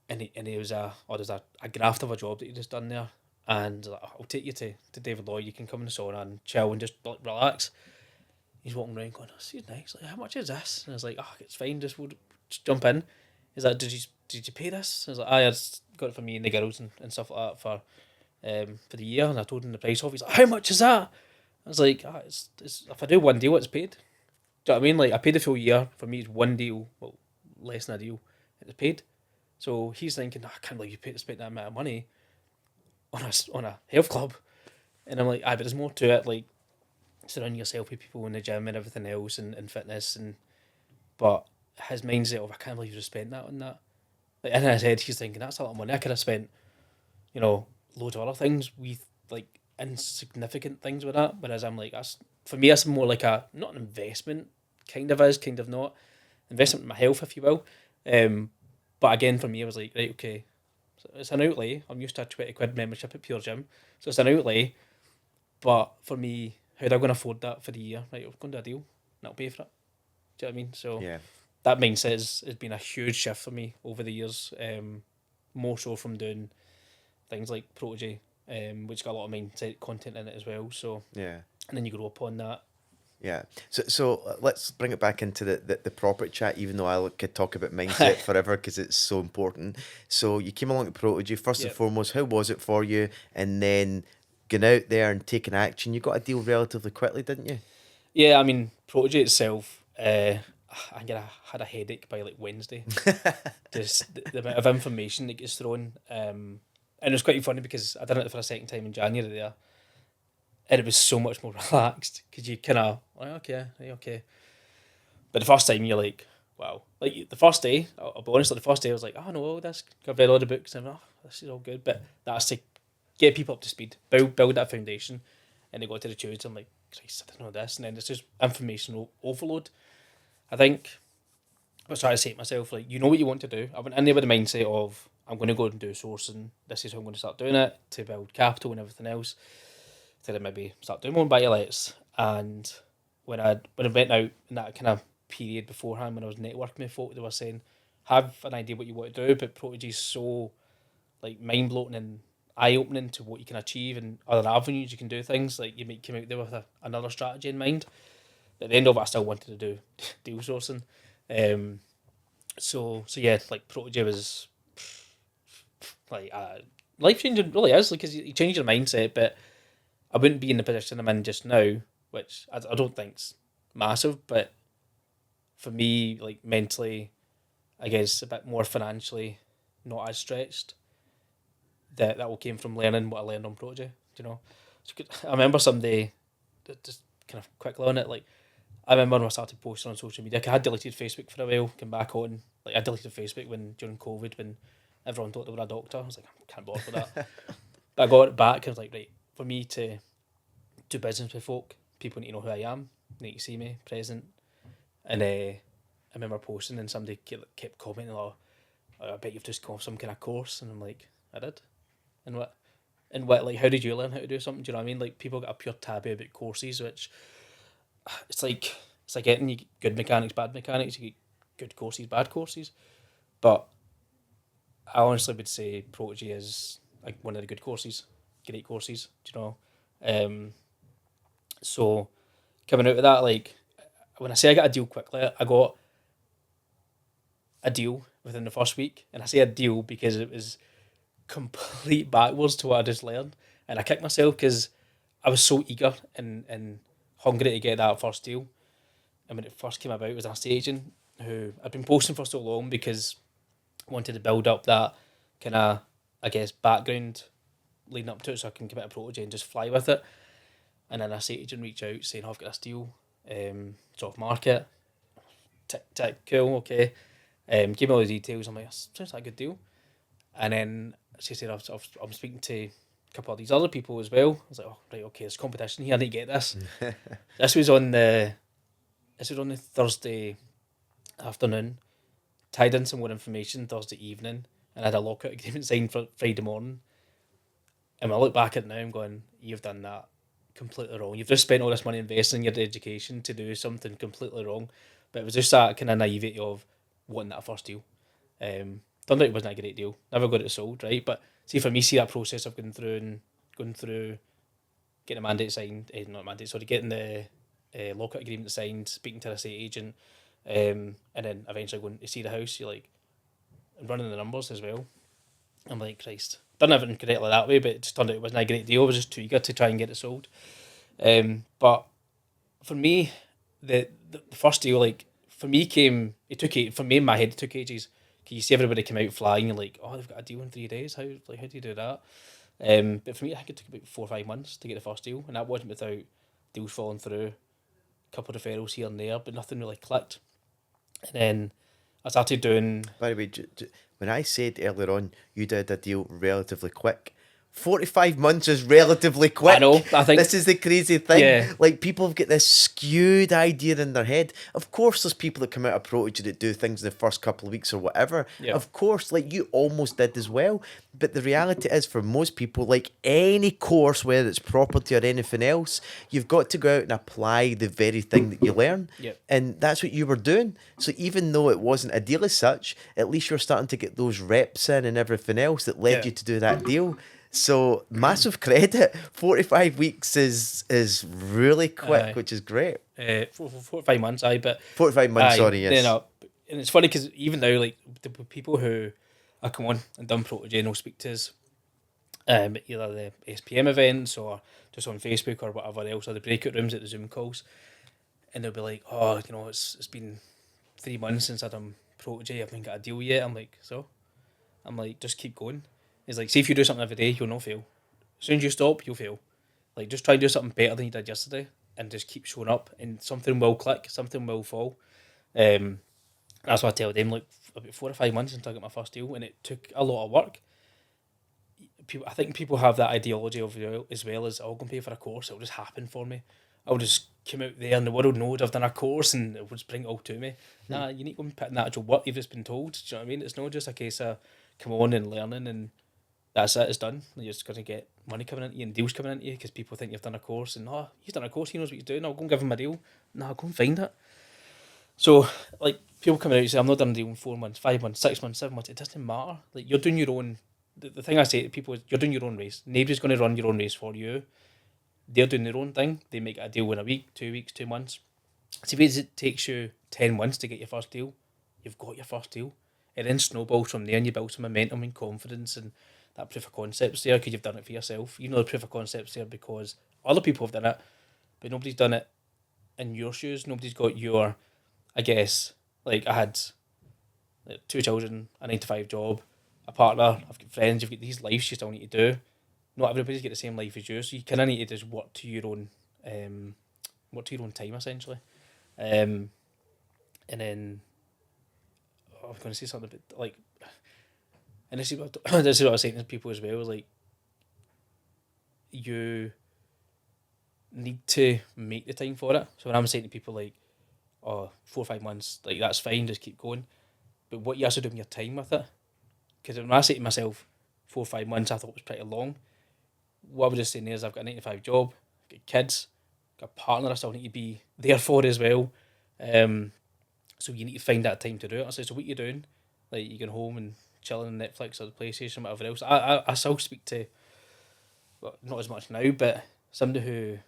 and he was there's a graft of a job that he just done there, and like, I'll take you to David Lloyd. You can come in the sauna and chill and just like, relax. He's walking around going, "Oh, this is nice. Like, how much is this?" And I was like, "Oh, it's fine. Just jump in." He's like, "Did you pay this?" I was like, "I just got it for me and the girls and stuff like that for the year." And I told him the price of. He's like, "How much is that?" I was like, it's if I do one deal, it's paid." Do you know what I mean? Like, I paid the full year. For me, it's one deal, well, less than a deal. It's paid. So he's thinking, I can't believe you spent that amount of money on a health club. And I'm like, but there's more to it. Like, surrounding yourself with people in the gym and everything else and fitness. But his mindset of, I can't believe you spent that on that. Like, in his head, he's thinking, that's a lot of money. I could have spent, loads of other things with, like, insignificant things with that. Whereas I'm like, for me, that's more like not an investment, kind of is, kind of not. Investment in my health, if you will. But again, for me, I was like, right, okay, so it's an outlay. I'm used to a 20 quid membership at Pure Gym. So it's an outlay. But for me, how am I going to afford that for the year? Right, I'm going to do a deal and I'll pay for it. Do you know what I mean? So Yeah. that mindset has been a huge shift for me over the years. More so from doing things like Protege, which got a lot of mindset content in it as well. So Yeah. and then you grow up on that. Yeah. So let's bring it back into the proper chat, even though could talk about mindset forever because it's so important. So you came along to Protege. First and Yeah. foremost, how was it for you? And then going out there and taking action. You got a deal relatively quickly, didn't you? Yeah, I mean, Protege itself, I think I had a headache by like Wednesday. Just the amount of information that gets thrown. And it was quite funny because I did it for a second time in January there. And it was so much more relaxed because you kind of, like, okay, right, okay. But the first time you're like, wow. Like the first day, I'll be honest, like the first day I was like, oh no, this, I've read all the books and this is all good. But that's to get people up to speed, build that foundation. And they got to the Tuesday, I'm like, Christ, I didn't know this. And then it's just information overload. I think I was trying to say to myself, like, you know what you want to do. I went in there with the mindset of, I'm going to go and do sourcing. This is how I'm going to start doing it to build capital and everything else. To then maybe start doing more buy-to-lets. And when I went out in that kind of period beforehand, when I was networking with folk, they were saying, have an idea what you want to do, but Protege's so like mind-blowing and eye-opening to what you can achieve and other avenues you can do things. Like, you might come out there with another strategy in mind. But at the end of it, I still wanted to do deal sourcing. So yeah, like Protege was like life changing. Really is, because you change your mindset. But I wouldn't be in the position I'm in just now, which I don't think's massive. But for me, like mentally, I guess a bit more financially, not as stretched. That all came from learning what I learned on Protege. You know, I remember someday, just kind of quickly on it, like. I remember when I started posting on social media, I had deleted Facebook for a while, came back on. Like, I deleted Facebook during COVID when everyone thought they were a doctor. I was like, I can't bother with that. But I got it back. I was like, right, for me to do business with folk, people need to know who I am, need to see me present. And I remember posting and somebody kept commenting, oh, I bet you've just got some kind of course. And I'm like, I did. And what, like, how did you learn how to do something? Do you know what I mean? Like, people got a pure taboo about courses, which it's like getting you good mechanics, bad mechanics. You get good courses, bad courses. But I honestly would say Protege is like one of the good courses, great courses. Do you know? So coming out of that, like when I say I got a deal quickly, I got a deal within the first week, and I say a deal because it was complete backwards to what I just learned, and I kicked myself because I was so eager and hungry to get that first deal. And when it first came about, it was an estate agent who I'd been posting for so long because I wanted to build up that kind of, I guess, background leading up to it so I can commit a protege and just fly with it. And then an estate agent reached out saying, oh, I've got this deal, it's off market. Tick, tick, cool, okay. Gave me all the details. I'm like, sounds like a good deal. And then she said, I'm speaking to a couple of these other people as well. I was like, oh, right, okay, there's competition here. I need to get this. This was on the Thursday afternoon. Tied in some more information Thursday evening, and I had a lockout agreement signed for Friday morning. And when I look back at it now, I'm going, you've done that completely wrong. You've just spent all this money investing in your education to do something completely wrong. But it was just that kind of naivety of wanting that first deal. Turned out it wasn't a great deal. Never got it sold, right? But see, for me, see that process of going through, getting a mandate signed, not a mandate, sorry, getting the lockout agreement signed, speaking to the estate agent, and then eventually going to see the house. You're like, and running the numbers as well. I'm like, Christ, done everything correctly that way, but it just turned out it wasn't a great deal. I was just too eager to try and get it sold. But for me, the first deal, like, for me for me in my head, it took ages. You see everybody come out flying, you're like, oh, they've got a deal in 3 days. How do you do that? But for me, I think it took about 4 or 5 months to get the first deal, and that wasn't without deals falling through, a couple of referrals here and there, but nothing really clicked. And then I started doing. By the way, when I said earlier on you did a deal relatively quick, 45 months is relatively quick. I know. I think this is the crazy thing. Yeah. Like, people have got this skewed idea in their head. Of course, there's people that come out of protege that do things in the first couple of weeks or whatever. Yeah. Of course, like you almost did as well. But the reality is, for most people, like any course, whether it's property or anything else, you've got to go out and apply the very thing that you learn. Yep. And that's what you were doing. So even though it wasn't a deal as such, at least you're starting to get those reps in and everything else that led you to do that deal. So massive credit. 45 weeks is really quick, which is great. 4 or 5 months, but 45 months, sorry, yes. You know, and it's funny because even now, like, the people who have come on and done protege and will speak to us, either the SPM events or just on Facebook or whatever else, or the breakout rooms at the Zoom calls, and they'll be like, oh, you know, it's been 3 months since I've done protege, I haven't got a deal yet. I'm like, just keep going. It's like, see, if you do something every day, you'll not fail. As soon as you stop, you'll fail. Like, just try and do something better than you did yesterday and just keep showing up, and something will click, something will fall. That's what I tell them, like, about 4 or 5 months until I got my first deal, and it took a lot of work. I think people have that ideology of, as well as, I'll go and pay for a course, it'll just happen for me. I'll just come out there and the world knows I've done a course and it will just bring it all to me. Nah, you need to go and put in the actual work you've just been told. Do you know what I mean? It's not just a case of come on and learning and that's it, it's done. You're just going to get money coming into you and deals coming into you because people think you've done a course and, oh, he's done a course, he knows what he's doing, I'll go and give him a deal. Nah, go and find it. So, like, people coming out and say, I'm not done a deal in 4 months, 5 months, 6 months, 7 months. It doesn't matter. Like, you're doing your own. The thing I say to people is, you're doing your own race. Nobody's going to run your own race for you. They're doing their own thing. They make a deal in a week, 2 weeks, 2 months. So if it takes you 10 months to get your first deal, you've got your first deal. It then snowballs from there and you build some momentum and confidence and that proof of concept's there because you've done it for yourself. You know the proof of concept's there because other people have done it, but nobody's done it in your shoes. Nobody's got your, I guess, like, I had 2 children, a 9-to-5 job, a partner, I've got friends, you've got these lives you still need to do. Not everybody's got the same life as you, so you kind of need to just work to your own time, essentially. And then I was going to say something about, like, and this is what I was saying to people as well, like, you need to make the time for it. So when I'm saying to people, like, oh, 4 or 5 months, like, that's fine, just keep going. But what you also do in your time with it, because when I say to myself 4 or 5 months, I thought it was pretty long. What I was just saying there is I've got a 9-to-5 job, I've got kids, got a partner I still need to be there for as well. So you need to find that time to do it. I said, so what you doing? Like, you going home and chilling on Netflix or the PlayStation, whatever else. I still speak to, well, not as much now, but a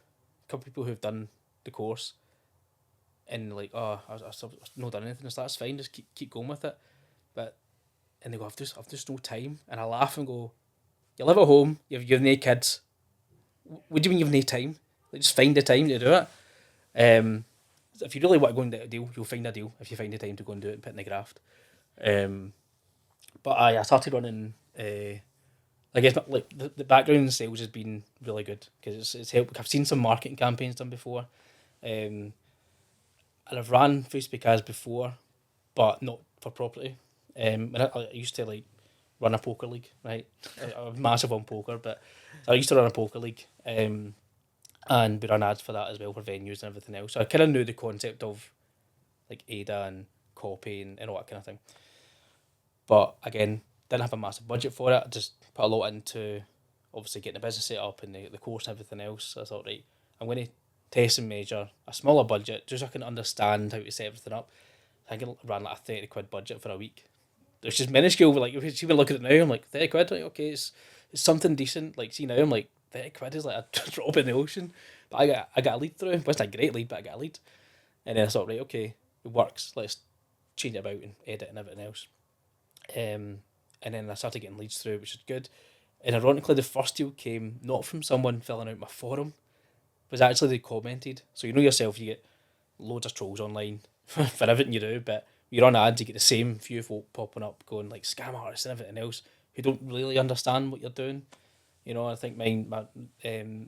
couple people who've done the course and, like, oh, I've not done anything, so that's fine, just keep going with it. But, and they go, I've just no time. And I laugh and go, you live at home, you've no kids. What do you mean you've no time? Like, just find the time to do it. If you really want to go and do a deal, you'll find a deal if you find the time to go and do it and put in the graft. But I started running. I guess like the background in sales has been really good because it's helped. I've seen some marketing campaigns done before, and I've ran Facebook ads before, but not for property. And I used to like run a poker league, right? I'm massive on poker, but I used to run a poker league, and we run ads for that as well for venues and everything else. So I kind of knew the concept of like ADA and copy and all that kind of thing. But again, didn't have a massive budget for it. I just put a lot into obviously getting the business set up and the course and everything else. So I thought, right, I'm going to test and measure a smaller budget just so I can understand how to set everything up. I think I ran like a 30 quid budget for a week. It's just minuscule. Like, if you look at it now, I'm like, 30 quid, like, okay, it's something decent. Like, see now, I'm like, 30 quid is like a drop in the ocean. But I got a lead through. It wasn't a great lead, but I got a lead. And then I thought, right, okay, it works. Let's change it about and edit and everything else. And then I started getting leads through, which is good. And ironically, the first deal came not from someone filling out my forum, it was actually they commented. So you know yourself, you get loads of trolls online for everything you do, but you're on ads, you get the same few folk popping up going like scam artists and everything else who don't really understand what you're doing. You know, I think I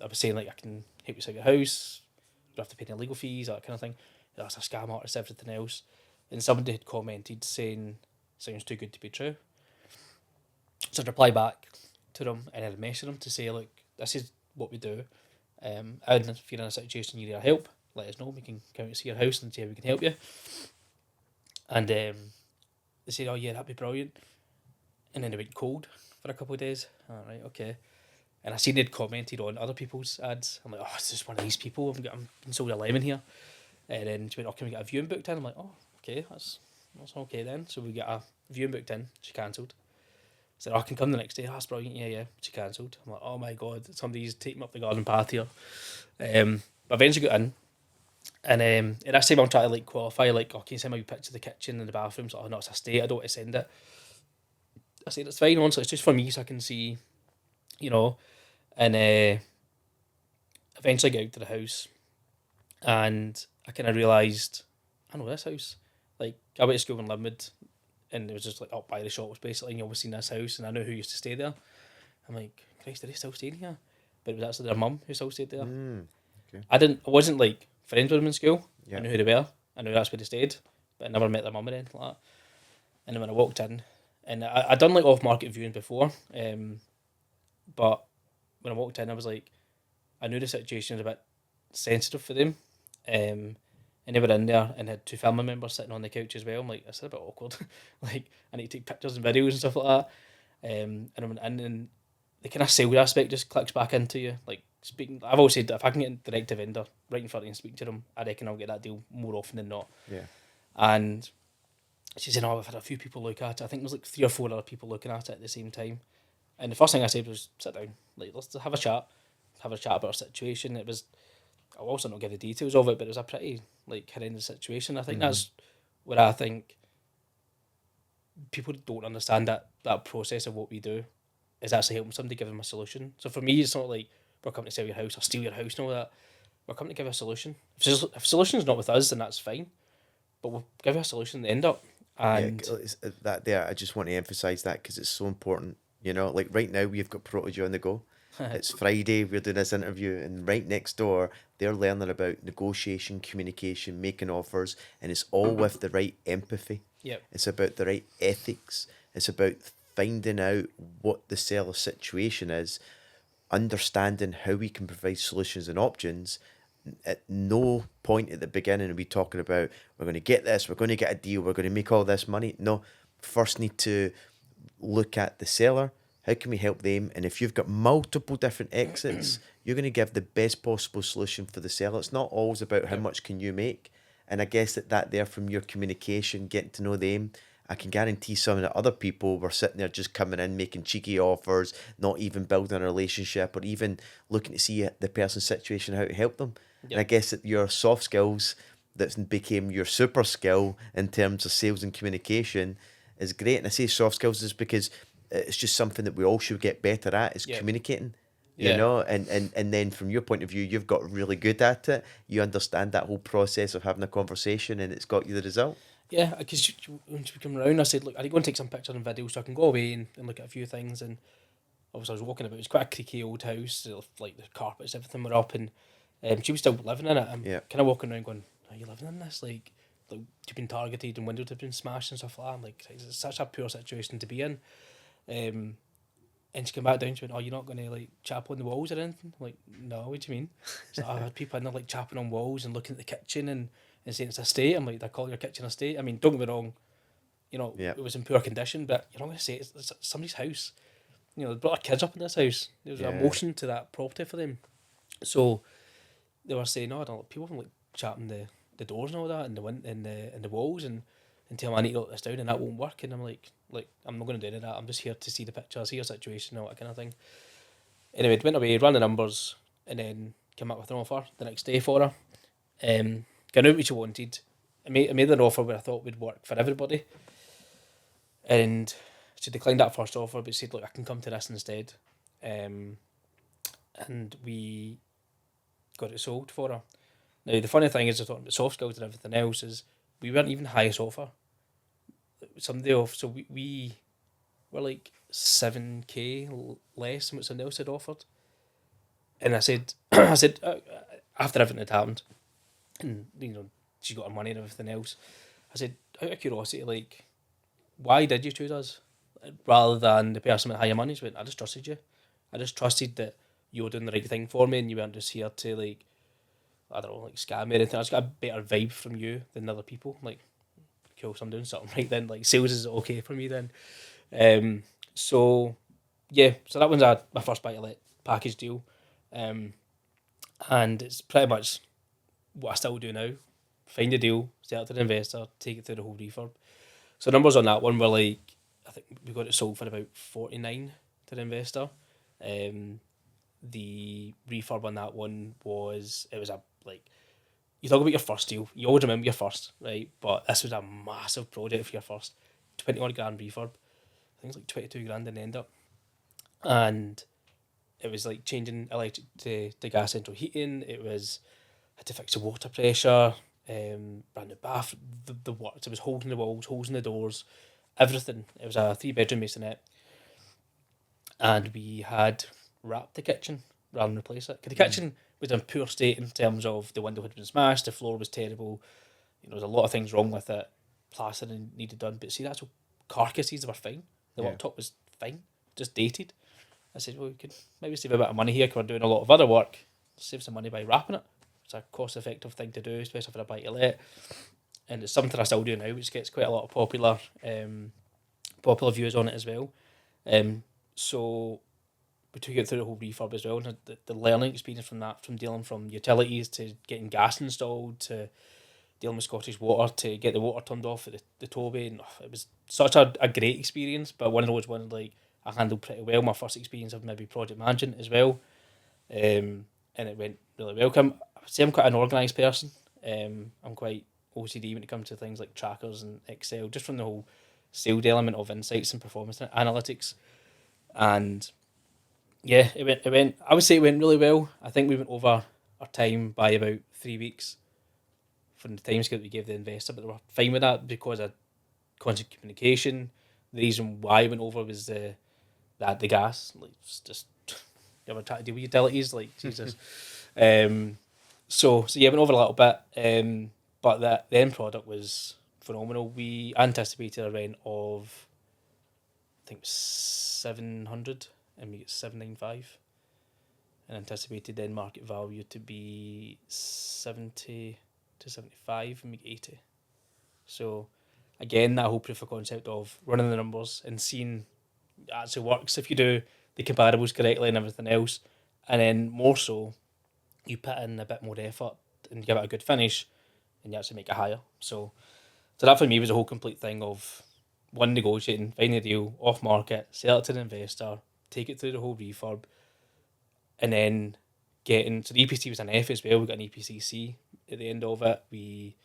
was saying like I can help you sell your house, you don't have to pay any legal fees, that kind of thing. That's a scam artist, everything else. And somebody had commented saying, sounds too good to be true. So I'd reply back to them and I'd message them to say, look, this is what we do. And if you're in a situation you need help, let us know. We can come and see your house and see how we can help you. And they said, oh yeah, that'd be brilliant. And then they went cold for a couple of days. All right, okay. And I seen they'd commented on other people's ads. I'm like, oh, it's just one of these people. I'm being sold a lemon here. And then she went, oh, can we get a viewing booked in? I'm like, oh, okay, that's okay then. So we get a viewing booked in. She cancelled. Said, oh, I can come the next day. Oh, that's brilliant. Yeah. She cancelled. I'm like, oh my God, somebody's taking up the garden path here. But eventually got in. And at that time I'm trying to like qualify, like, oh, can you send me a picture of the kitchen and the bathroom? So, oh no, it's a state, I don't want to send it. I said, it's fine, honestly, it's just for me so I can see, you know. And eventually get out to the house and I kind of realised, I know this house. Like, I went to school in Linwood and it was just like up by the shops basically, and you always seen this house and I knew who used to stay there. I'm like, Christ, are they still staying here? But it was actually their mum who still stayed there. Okay. I wasn't like friends with them in school. Yeah. I knew who they were. I knew that's where they stayed, but I never met their mum or anything like that. And then when I walked in, and I'd done like off-market viewing before, but when I walked in, I was like, I knew the situation was a bit sensitive for them, and they were in there and had two family members sitting on the couch as well. I'm like, that's a bit awkward. Like, I need to take pictures and videos and stuff like that. And I went in and the kind of sales aspect just clicks back into you. Like, speaking, I've always said that if I can get direct to vendor right in front of you and speak to them, I reckon I'll get that deal more often than not. Yeah. And she said, oh, I've had a few people look at it. I think there was like 3 or 4 other people looking at it at the same time. And the first thing I said was, sit down, like, let's have a chat about our situation. It was, I'll also not give the details of it, but it was a pretty like horrendous situation. I think that's where I think people don't understand that process of what we do is actually helping somebody, give them a solution. So for me, it's not like we're coming to sell your house or steal your house and all that. We're coming to give a solution. If solution's not with us, then that's fine. But we'll give you a solution at the end up. And that there, I just want to emphasize that because it's so important. You know, like right now we've got Protege on the go. It's Friday, we're doing this interview, and right next door they're learning about negotiation, communication, making offers, and it's all with the right empathy. Yep. It's about the right ethics. It's about finding out what the seller's situation is, understanding how we can provide solutions and options. At no point at the beginning are we talking about we're going to get this, we're going to get a deal, we're going to make all this money. No, first need to look at the seller. How can we help them? And if you've got multiple different exits, you're going to give the best possible solution for the seller. It's not always about how much can you make. And I guess that there from your communication, getting to know them, I can guarantee some of the other people were sitting there just coming in, making cheeky offers, not even building a relationship or even looking to see the person's situation, how to help them. Yep. And I guess that your soft skills that became your super skill in terms of sales and communication is great. And I say soft skills is because it's just something that we all should get better at is communicating. you Yeah. know, and then from your point of view, you've got really good at it. You understand that whole process of having a conversation, and it's got you the result. Yeah, because when she came around, I said, look, I need to go and take some pictures and videos so I can go away and look at a few things. And obviously, I was walking about. It was quite a creaky old house, so, like the carpets, everything were up, and she was still living in it. I'm Yeah. kind of walking around going, "Are you living in this? Like you've been targeted and windows have been smashed and stuff like that." I'm like, it's such a poor situation to be in. Um, and she came back down. She went, "Oh, you're not going to like chap on the walls or anything?" I'm like, no, what do you mean? So I had people in there like chapping on walls and looking at the kitchen and saying it's a state. I'm like, they call your kitchen a state. I mean, don't get me wrong, you know, Yeah. it was in poor condition, but you're not going to say it's somebody's house. You know, they brought their kids up in this house. There was Yeah. emotion to that property for them. So they were saying, "No, I don't." People were like chapping the doors and all that, and the walls, and tell me I need to lock this down, and that won't work. And I'm like I'm not going to do any of that. I'm just here to see the picture, see your situation, all that kind of thing. Anyway, went away, ran the numbers, and then came up with an offer the next day for her. I knew what she wanted. I made an offer where I thought would work for everybody, and she declined that first offer, but said, "Look, I can come to this instead." And we got it sold for her. Now the funny thing is, I thought about soft skills and everything else is we weren't even highest offer. Somebody off, so we were like 7K less than what somebody else had offered. And I said, after everything had happened, and you know she got her money and everything else, I said, out of curiosity, like, why did you choose us rather than the person with higher money? She went, I just trusted you. I just trusted that you were doing the right thing for me, and you weren't just here to like, I don't know, like scam me or anything. I just got a better vibe from you than other people. I'm like, cool, so I'm doing something right then. Like sales is okay for me then. So yeah, so that one's my first buy to let package deal. And it's pretty much what I still do now. Find a deal, sell it to the investor, take it through the whole refurb. So numbers on that one were like, I think we got it sold for about 49 to the investor. The refurb on that one was, it was a like, you talk about your first deal, you always remember your first, right? But this was a massive project for your first 21 grand refurb. I think it's like 22 grand in the end up. And it was like changing electric to gas central heating. It was, had to fix the water pressure, brand new bath, the works. It was holes in the walls, holes in the doors, everything. It was a 3 bedroom masonette. And we had wrapped the kitchen rather than replace it. 'Cause the kitchen was in poor state in terms of the window had been smashed, the floor was terrible, you know, there was a lot of things wrong with it, plastering needed done. But see, the actual carcasses were fine. The Yeah. worktop was fine, just dated. I said, well, we could maybe save a bit of money here because we're doing a lot of other work. Save some money by wrapping it. It's a cost-effective thing to do, especially for a buy-to-let. And it's something I still do now, which gets quite a lot of popular views on it as well. So we took it through the whole refurb as well, and the learning experience from that, from dealing from utilities to getting gas installed to dealing with Scottish Water to get the water turned off at the Toby, and it was such a great experience. But one of those ones like I handled pretty well. My first experience of maybe project management as well, and it went really well. I would say I'm quite an organised person. I'm quite OCD when it comes to things like trackers and Excel, just from the whole sales element of insights and performance analytics. And yeah, it went. I would say it went really well. I think we went over our time by about 3 weeks from the timescale that we gave the investor, but they were fine with that because of constant communication. The reason why I went over was the gas. Like it's just you ever try to deal with utilities, like Jesus. So yeah, went over a little bit. But the end product was phenomenal. We anticipated a rent of I think 700 and we get 795. And anticipated then market value to be 70 to 75 and we get 80. So again, that whole proof of concept of running the numbers and seeing it actually works if you do the comparables correctly and everything else. And then more so, you put in a bit more effort and give it a good finish and you actually make it higher. So that for me was a whole complete thing of one, negotiating, finding a deal, off market, sell it to the investor, take it through the whole refurb, and then getting, so the EPC was an F as well, we got an EPCC at the end of it. We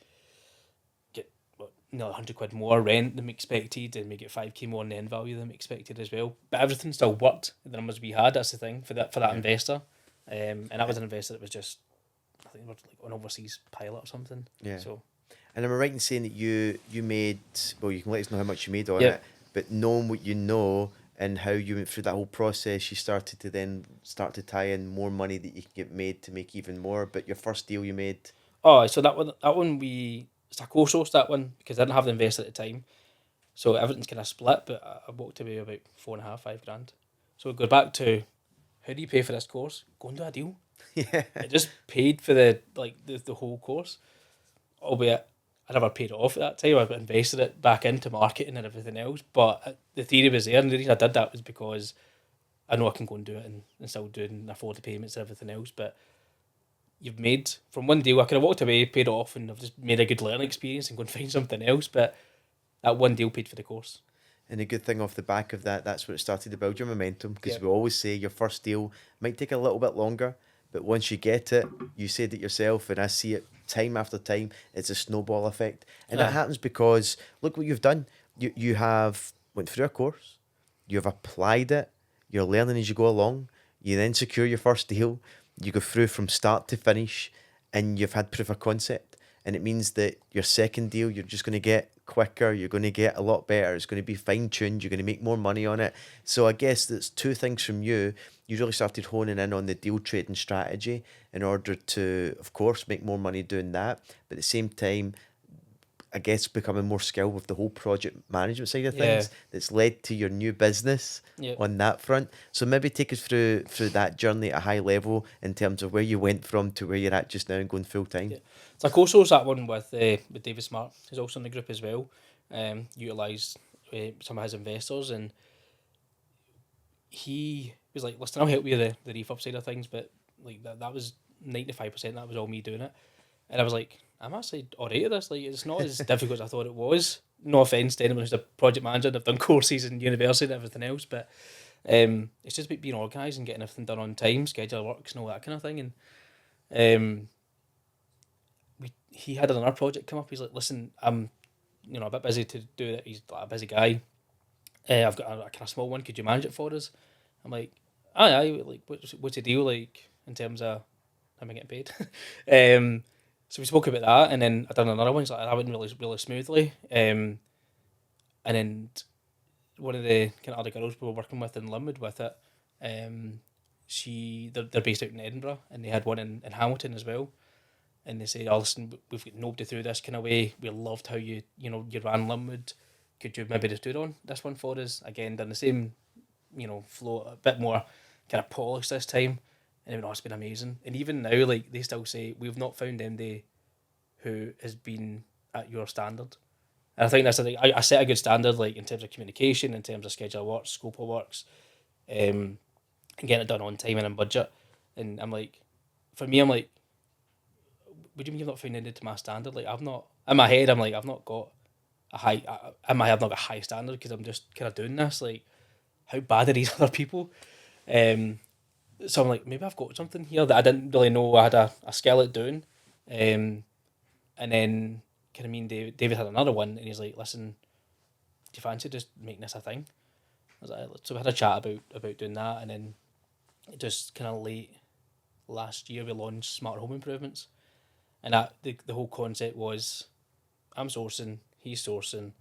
get £100 more rent than we expected, and we get 5k more in the end value than we expected as well. But everything still worked. The numbers we had, that's the thing for that Yeah. investor, and that was an investor that was just, I think, it was like an overseas pilot or something. Yeah. So And am I right in saying that you made, well, you can let us know how much you made on yeah. it, but knowing what you know and how you went through that whole process, you started to then start to tie in more money that you can get made to make even more. But your first deal you made, Oh, so that one it's a co-source, that one, because I didn't have the investor at the time. So everything's kind of split, but I walked away about 4.5, 5 grand. So go back to, how do you pay for this course? Go and do a deal. yeah, It just paid for the whole course, albeit I never paid it off at that time. I invested it back into marketing and everything else. But the theory was there, and the reason I did that was because I know I can go and do it and still do it and afford the payments and everything else. But you've made from one deal, I could have walked away, paid it off, and I've just made a good learning experience and go and find something else. But that one deal paid for the course. and a good thing off the back of that, that's what it started to build your momentum. Because Yep. we always say your first deal might take a little bit longer, but once you get it, you said it yourself, and I see it time after time. It's a snowball effect, and that Aye. happens because look what you've done. You have went through a course, you've applied it, you're learning as you go along. You then secure your first deal. You go through from start to finish, and you've had proof of concept. And it means that your second deal, you're just going to get quicker. You're going to get a lot better. It's going to be fine tuned. You're going to make more money on it. So I guess that's two things from you. You really started honing in on the deal trading strategy in order to, of course, make more money doing that. But at the same time, I guess becoming more skilled with the whole project management side of Yeah. things that's led to your new business Yep. on that front. So maybe take us through that journey at a high level in terms of where you went from to where you're at just now and going full time. Yeah. So I co-sourced that one with David Smart, who's also in the group as well. Utilised some of his investors, and he was like, "Listen, I'll help you with the refurb side of things," but like that was 95%. That was all me doing it, and I was like, "I'm actually alright at this. Like, it's not as difficult as I thought it was. No offense to anyone who's a project manager and I've done courses in university and everything else, but it's just about being organised and getting everything done on time, schedule works and all that kind of thing." And he had another project come up. He's like, "Listen, I'm a bit busy to do it." He's like a busy guy. I've got a kind of small one. Could you manage it for us? I'm like, aye. Like, what's the deal like in terms of how am I getting paid? So we spoke about that, and then I done another one. He's like, that went really smoothly. And then one of the kind of other girls we were working with in Linwood with it, they're based out in Edinburgh, and they had one in Hamilton as well. And they said, "Oh, listen, we've got nobody through this kind of way. We loved how you ran Linwood. Could you maybe just do it on this one for us?" Again, done the same, flow, a bit more kind of polished this time. And they went, "Oh, it's been amazing." And even now, like, they still say, "We've not found anybody who has been at your standard." And I think that's the thing. I set a good standard, like, in terms of communication, in terms of schedule of works, scope of works, and getting it done on time and in budget. And I'm like, for me, I'm like, what do you mean you've not found anybody to my standard? Like, I've not, in my head, I'm like, I've not got a high, in my head, I've not got a high standard because I'm just kind of doing this. Like, how bad are these other people? So I'm like, maybe I've got something here that I didn't really know I had a skill at doing. And then kind of me and David had another one, and he's like, "Listen, do you fancy just making this a thing?" I was like, so we had a chat about doing that, and then just kind of late last year we launched Smart Home Improvements, and that the whole concept was, I'm sourcing, he's sourcing,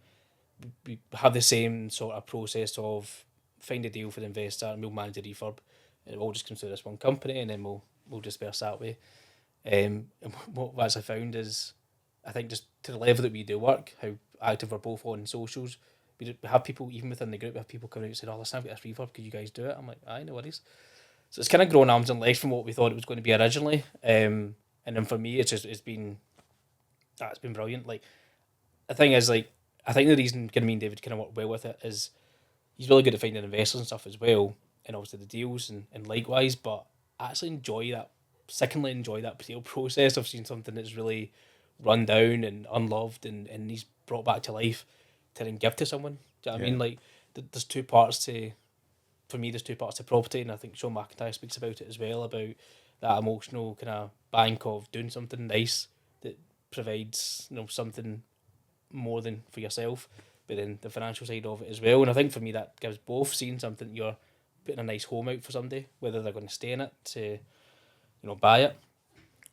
we have the same sort of process of find a deal for the investor and we'll manage the refurb. It all just comes through this one company, and then we'll disperse that way. And what I found is, I think just to the level that we do work, how active we're both on socials, we have people, even within the group, we have people coming out and saying, "Oh, listen, I've got this refurb, could you guys do it?" I'm like, "Aye, no worries." So it's kind of grown arms and legs from what we thought it was going to be originally. And then for me, it's been brilliant. Like, the thing is, like, I think the reason kind of me and David kind of work well with it is he's really good at finding investors and stuff as well, and obviously the deals and likewise. But I actually enjoy that deal process of seeing something that's really run down and unloved, and he's brought back to life to then give to someone. Do you know what I Yeah. mean? Like, there's two parts to, for me, there's two parts to property, and I think Sean McIntyre speaks about it as well, about that emotional kind of bank of doing something nice that provides something more than for yourself, but then the financial side of it as well. And I think for me that gives both, seeing something you're putting a nice home out for somebody, whether they're going to stay in it to, buy it,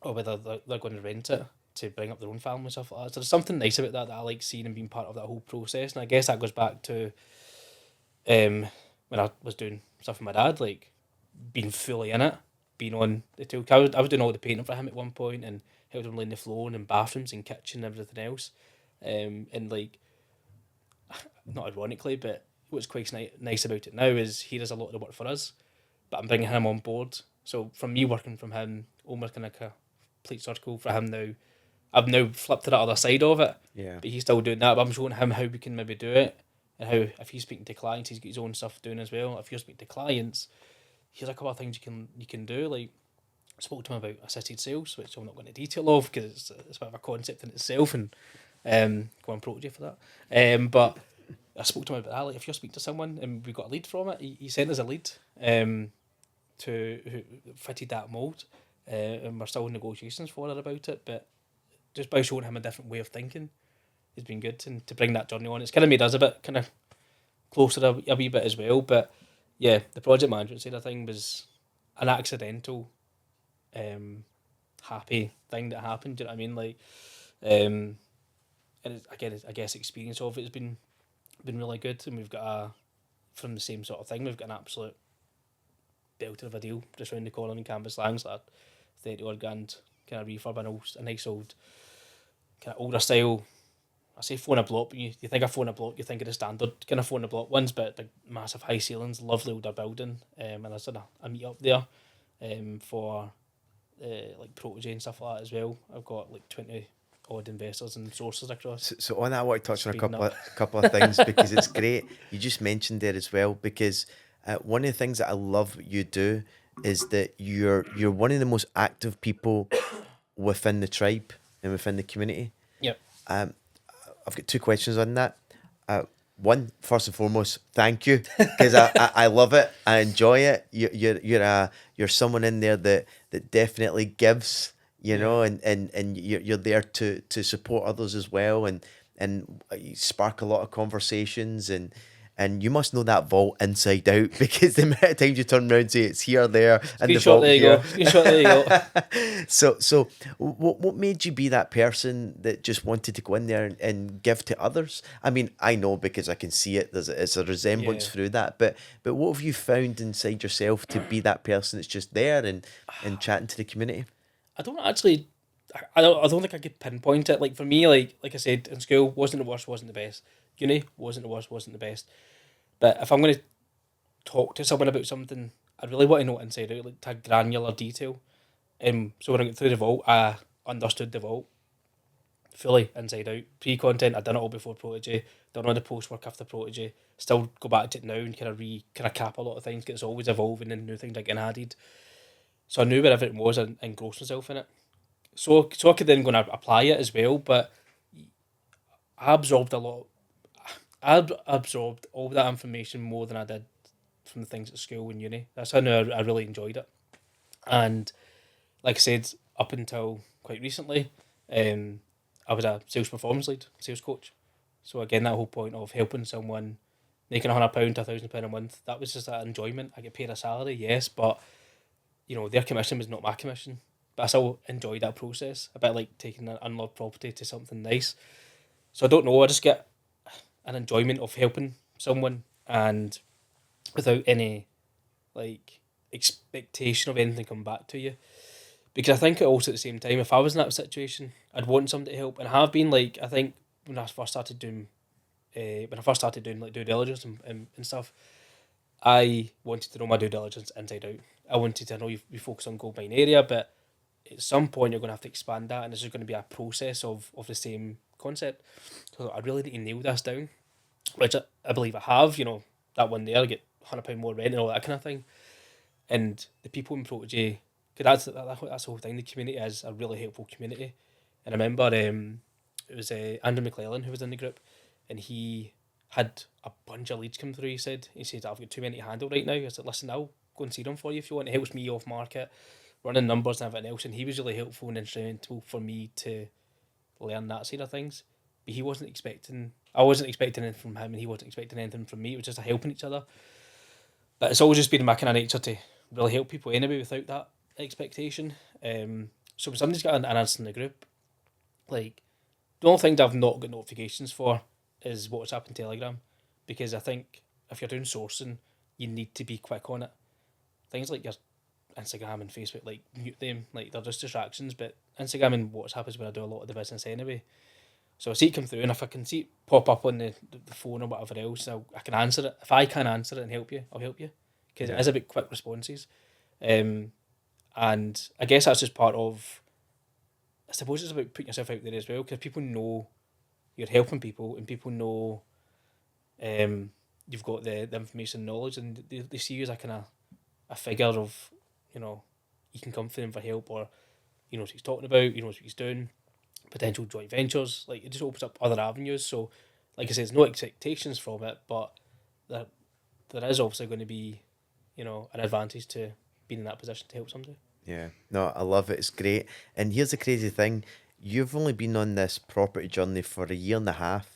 or whether they're going to rent it to bring up their own family and stuff like that. So there's something nice about that I like seeing and being part of that whole process. And I guess that goes back to when I was doing stuff with my dad, like being fully in it, being on the tool. I was doing all the painting for him at one point and helped him laying the flooring and bathrooms and kitchen and everything else. And like, not ironically, but what's quite nice about it now is he does a lot of the work for us, but I'm bringing him on board. So from me working from him, almost kind of like a complete circle for him now. I've now flipped to the other side of it, Yeah. but he's still doing that. But I'm showing him how we can maybe do it, and how if he's speaking to clients, he's got his own stuff doing as well. If you're speaking to clients, here's a couple of things you can do. Like I spoke to him about assisted sales, which I'm not going into detail of because it's a bit of a concept in itself, and go on approach you for that. But I spoke to him about that. Like if you're speaking to someone and we got a lead from it, he sent us a lead to who fitted that mould, and we're still in negotiations for it about it. But just by showing him a different way of thinking has been good, and to bring that journey on, it's kind of made us a bit kind of closer a wee bit as well. But yeah, the project management side of thing was an accidental, happy thing that happened. Do you know what I mean? Like, and I guess experience of it has been really good, and we've got from the same sort of thing. We've got an absolute belter of a deal just round the corner in Canvas Langs, that 30 odd grand kind of refurb, a nice old kind of older style. I say phone a block, but you think of phone a block, you think of the standard kind of phone a block ones, but the massive high ceilings, lovely older building, and there's a meet up there, for like Protege and stuff like that as well. I've got like 20 odd investors and sources across. So on that, I want to touch on a Speeding couple of things because it's great. You just mentioned there as well, because one of the things that I love you do is that you're one of the most active people within the tribe and within the community. Yep. I've got two questions on that. One, first and foremost, thank you, because I love it. I enjoy it. You're someone in there that definitely gives, and you're there to support others as well, and you spark a lot of conversations, and you must know that vault inside out, because the amount of times you turn around and say it's here, there, and the vault here. Screenshot, there you go. So what made you be that person that just wanted to go in there and give to others? I mean, I know because I can see it. It's a resemblance through that. But what have you found inside yourself to be that person that's just there and chatting to the community? I don't actually. I don't think I could pinpoint it. Like for me, like I said, in school wasn't the worst, wasn't the best. Uni wasn't the worst, wasn't the best. But if I'm going to talk to someone about something, I really want to know it inside out, like to granular detail. So when I got through the vault, I understood the vault fully inside out. Pre-content, I'd done it all before Protege, done all the post-work after Protege, still go back to it now and kind of cap a lot of things, because it's always evolving and new things are getting added. So I knew where everything was and engrossed myself in it. So I could then go and apply it as well, but I absorbed a lot. I absorbed all that information more than I did from the things at school and uni. That's how I really enjoyed it. And like I said, up until quite recently, I was a sales performance lead, sales coach. So again, that whole point of helping someone making £100 to £1,000 a month, that was just that enjoyment. I get paid a salary, yes, but their commission was not my commission. But I still enjoyed that process, a bit like taking an unloved property to something nice. So I don't know, I just get an enjoyment of helping someone, and without any like expectation of anything coming back to you. Because I think also at the same time, if I was in that situation, I'd want somebody to help, and I have been. Like I think when I first started doing like due diligence and stuff, I wanted to know my due diligence inside out. I wanted to know we focus on gold mine area, but at some point you're going to have to expand that, and this is going to be a process of the same concept. So I really need to nail this down, which I believe I have. That one there, I get £100 more rent and all that kind of thing. And the people in Protege, because that's the whole thing. The community is a really helpful community. And I remember it was Andrew McLellan who was in the group, and he had a bunch of leads come through. He said, I've got too many to handle right now. I said, listen, I'll go and see them for you if you want. It helps me off market, running numbers and everything else. And he was really helpful and instrumental for me to learn that side of things. but he wasn't expecting. I wasn't expecting anything from him, and he wasn't expecting anything from me. It was just a helping each other. But it's always just been my kind of nature to really help people anyway without that expectation. So when somebody's got an answer in the group, like the only things I've not got notifications for is WhatsApp and Telegram, because I think if you're doing sourcing, you need to be quick on it. Things like your Instagram and Facebook, like mute them, like they're just distractions. But Instagram and WhatsApp is where I do a lot of the business anyway. So I see it come through, and if I can see it pop up on the phone or whatever else, I can answer it. If I can answer it and help you, I'll help you, because it is about quick responses. And I guess that's just part of. I suppose it's about putting yourself out there as well, because people know you're helping people, and people know you've got the information and knowledge, and they see you as a kind of a figure of, you can come to them for help, or he knows what he's talking about, he knows what he's doing, potential joint ventures. Like, it just opens up other avenues. So, like I said, there's no expectations from it, but there is obviously going to be, an advantage to being in that position to help somebody. Yeah, no, I love it. It's great. And here's the crazy thing: you've only been on this property journey for a year and a half.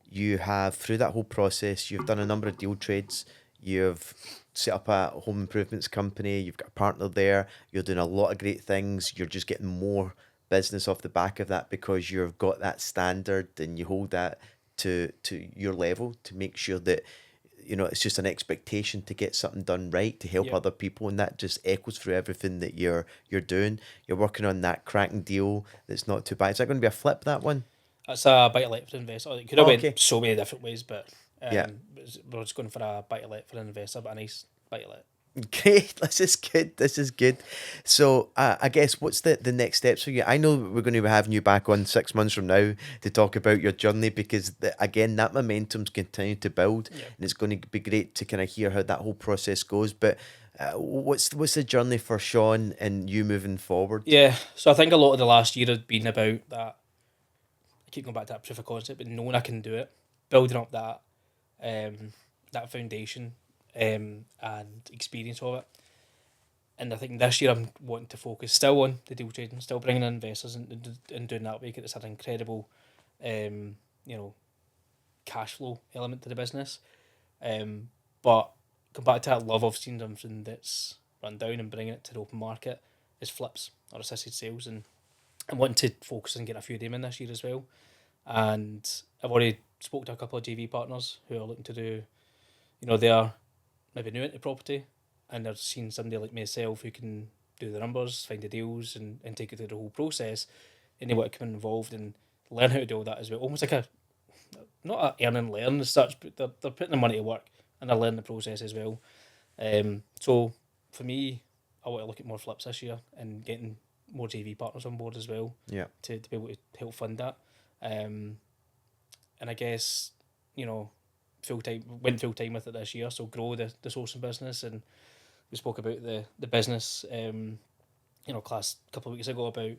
You have, through that whole process, you've done a number of deal trades. You've set up a home improvements company. You've got a partner there. You're doing a lot of great things. You're just getting more business off the back of that because you've got that standard and you hold that to your level to make sure that it's just an expectation to get something done right, to help Yep. other people, and that just echoes through everything that you're doing. You're working on that cracking deal that's not too bad. Is that going to be a flip, that one? That's a buy to let for an investor. It could have Oh, went okay. so many different ways, but Yeah. we're just going for a buy to let for an investor, but a nice buy to let. Great. This is good. This is good. So, I guess what's the next steps for you? I know we're going to be having you back on 6 months from now to talk about your journey, because again, that momentum's continuing to build, Yeah. and it's going to be great to kind of hear how that whole process goes. But what's the journey for Sean and you moving forward? Yeah. So I think a lot of the last year has been about that. I keep going back to that proof of concept, but knowing I can do it, building up that foundation, and experience of it. And I think this year I'm wanting to focus still on the deal trading, still bringing in investors and doing that way, because it's an incredible, you know, cash flow element to the business. But come back to that love of seeing something that's run down and bringing it to the open market is flips or assisted sales, and I'm wanting to focus on getting a few of them in this year as well. And I've already spoke to a couple of JV partners who are looking to do, they're maybe new into property, and they're seeing somebody like myself who can do the numbers, find the deals, and take it through the whole process, and they want to come involved and learn how to do all that as well. Almost like a, not a earn and learn as such, but they're putting the money to work and they're learning the process as well. So for me, I want to look at more flips this year and getting more JV partners on board as well, Yeah. to be able to help fund that. And I guess, went full time with it this year, so grow the sourcing business. And we spoke about the business, class a couple of weeks ago about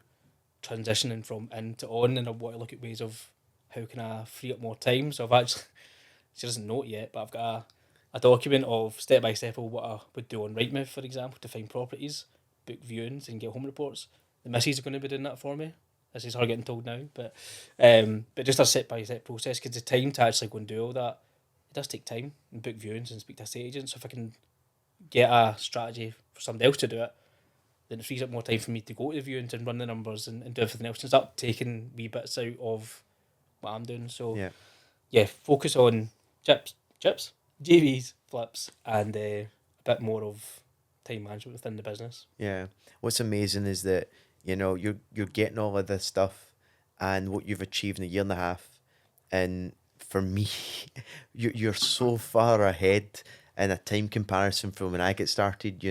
transitioning from in to on, and I want to look at ways of how can I free up more time. So I've actually, she doesn't know it yet, but I've got a document of step by step of what I would do on Rightmove, for example, to find properties, book viewings, and get home reports. The missus are going to be doing that for me. This is her getting told now, but just a step by step process, because the time to actually go and do all that, it does take time, and book viewings and speak to estate agents. So if I can get a strategy for somebody else to do it, then it frees up more time for me to go to the viewings and run the numbers and do everything else and start taking wee bits out of what I'm doing. So Yeah. focus on chips, JVs, flips, and a bit more of time management within the business. Yeah. What's amazing is that, you're getting all of this stuff and what you've achieved in a year and a half. And for me, you're so far ahead in a time comparison from when I get started,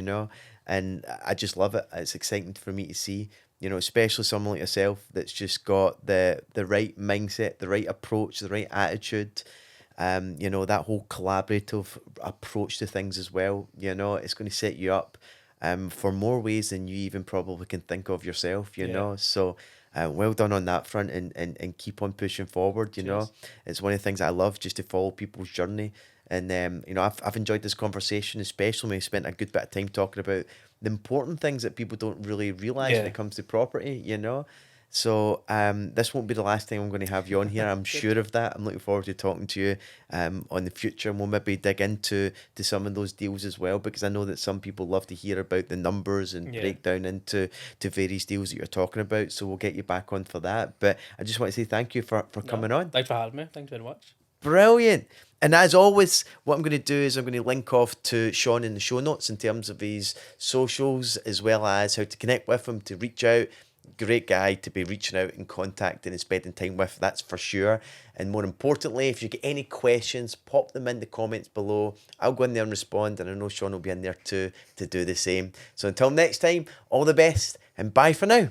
and I just love it. It's exciting for me to see, especially someone like yourself that's just got the right mindset, the right approach, the right attitude. That whole collaborative approach to things as well. It's going to set you up for more ways than you even probably can think of yourself. So well done on that front, and keep on pushing forward. Cheers. It's one of the things I love, just to follow people's journey. And I've enjoyed this conversation, especially when we spent a good bit of time talking about the important things that people don't really realize when Yeah. it comes to property. So this won't be the last time I'm going to have you on here. I'm sure of that. I'm looking forward to talking to you on the future, and we'll maybe dig into some of those deals as well, because I know that some people love to hear about the numbers and Yeah. break down into various deals that you're talking about. So we'll get you back on for that. But I just want to say thank you for No, coming on. thanks for having me. Thanks very much. Brilliant. And as always, what I'm going to do is I'm going to link off to Sean in the show notes in terms of his socials, as well as how to connect with him, to reach out. Great guy to be reaching out and contacting and spending time with, that's for sure. And more importantly, if you get any questions, pop them in the comments below. I'll go in there and respond, and I know Sean will be in there too to do the same. So until next time, all the best and bye for now.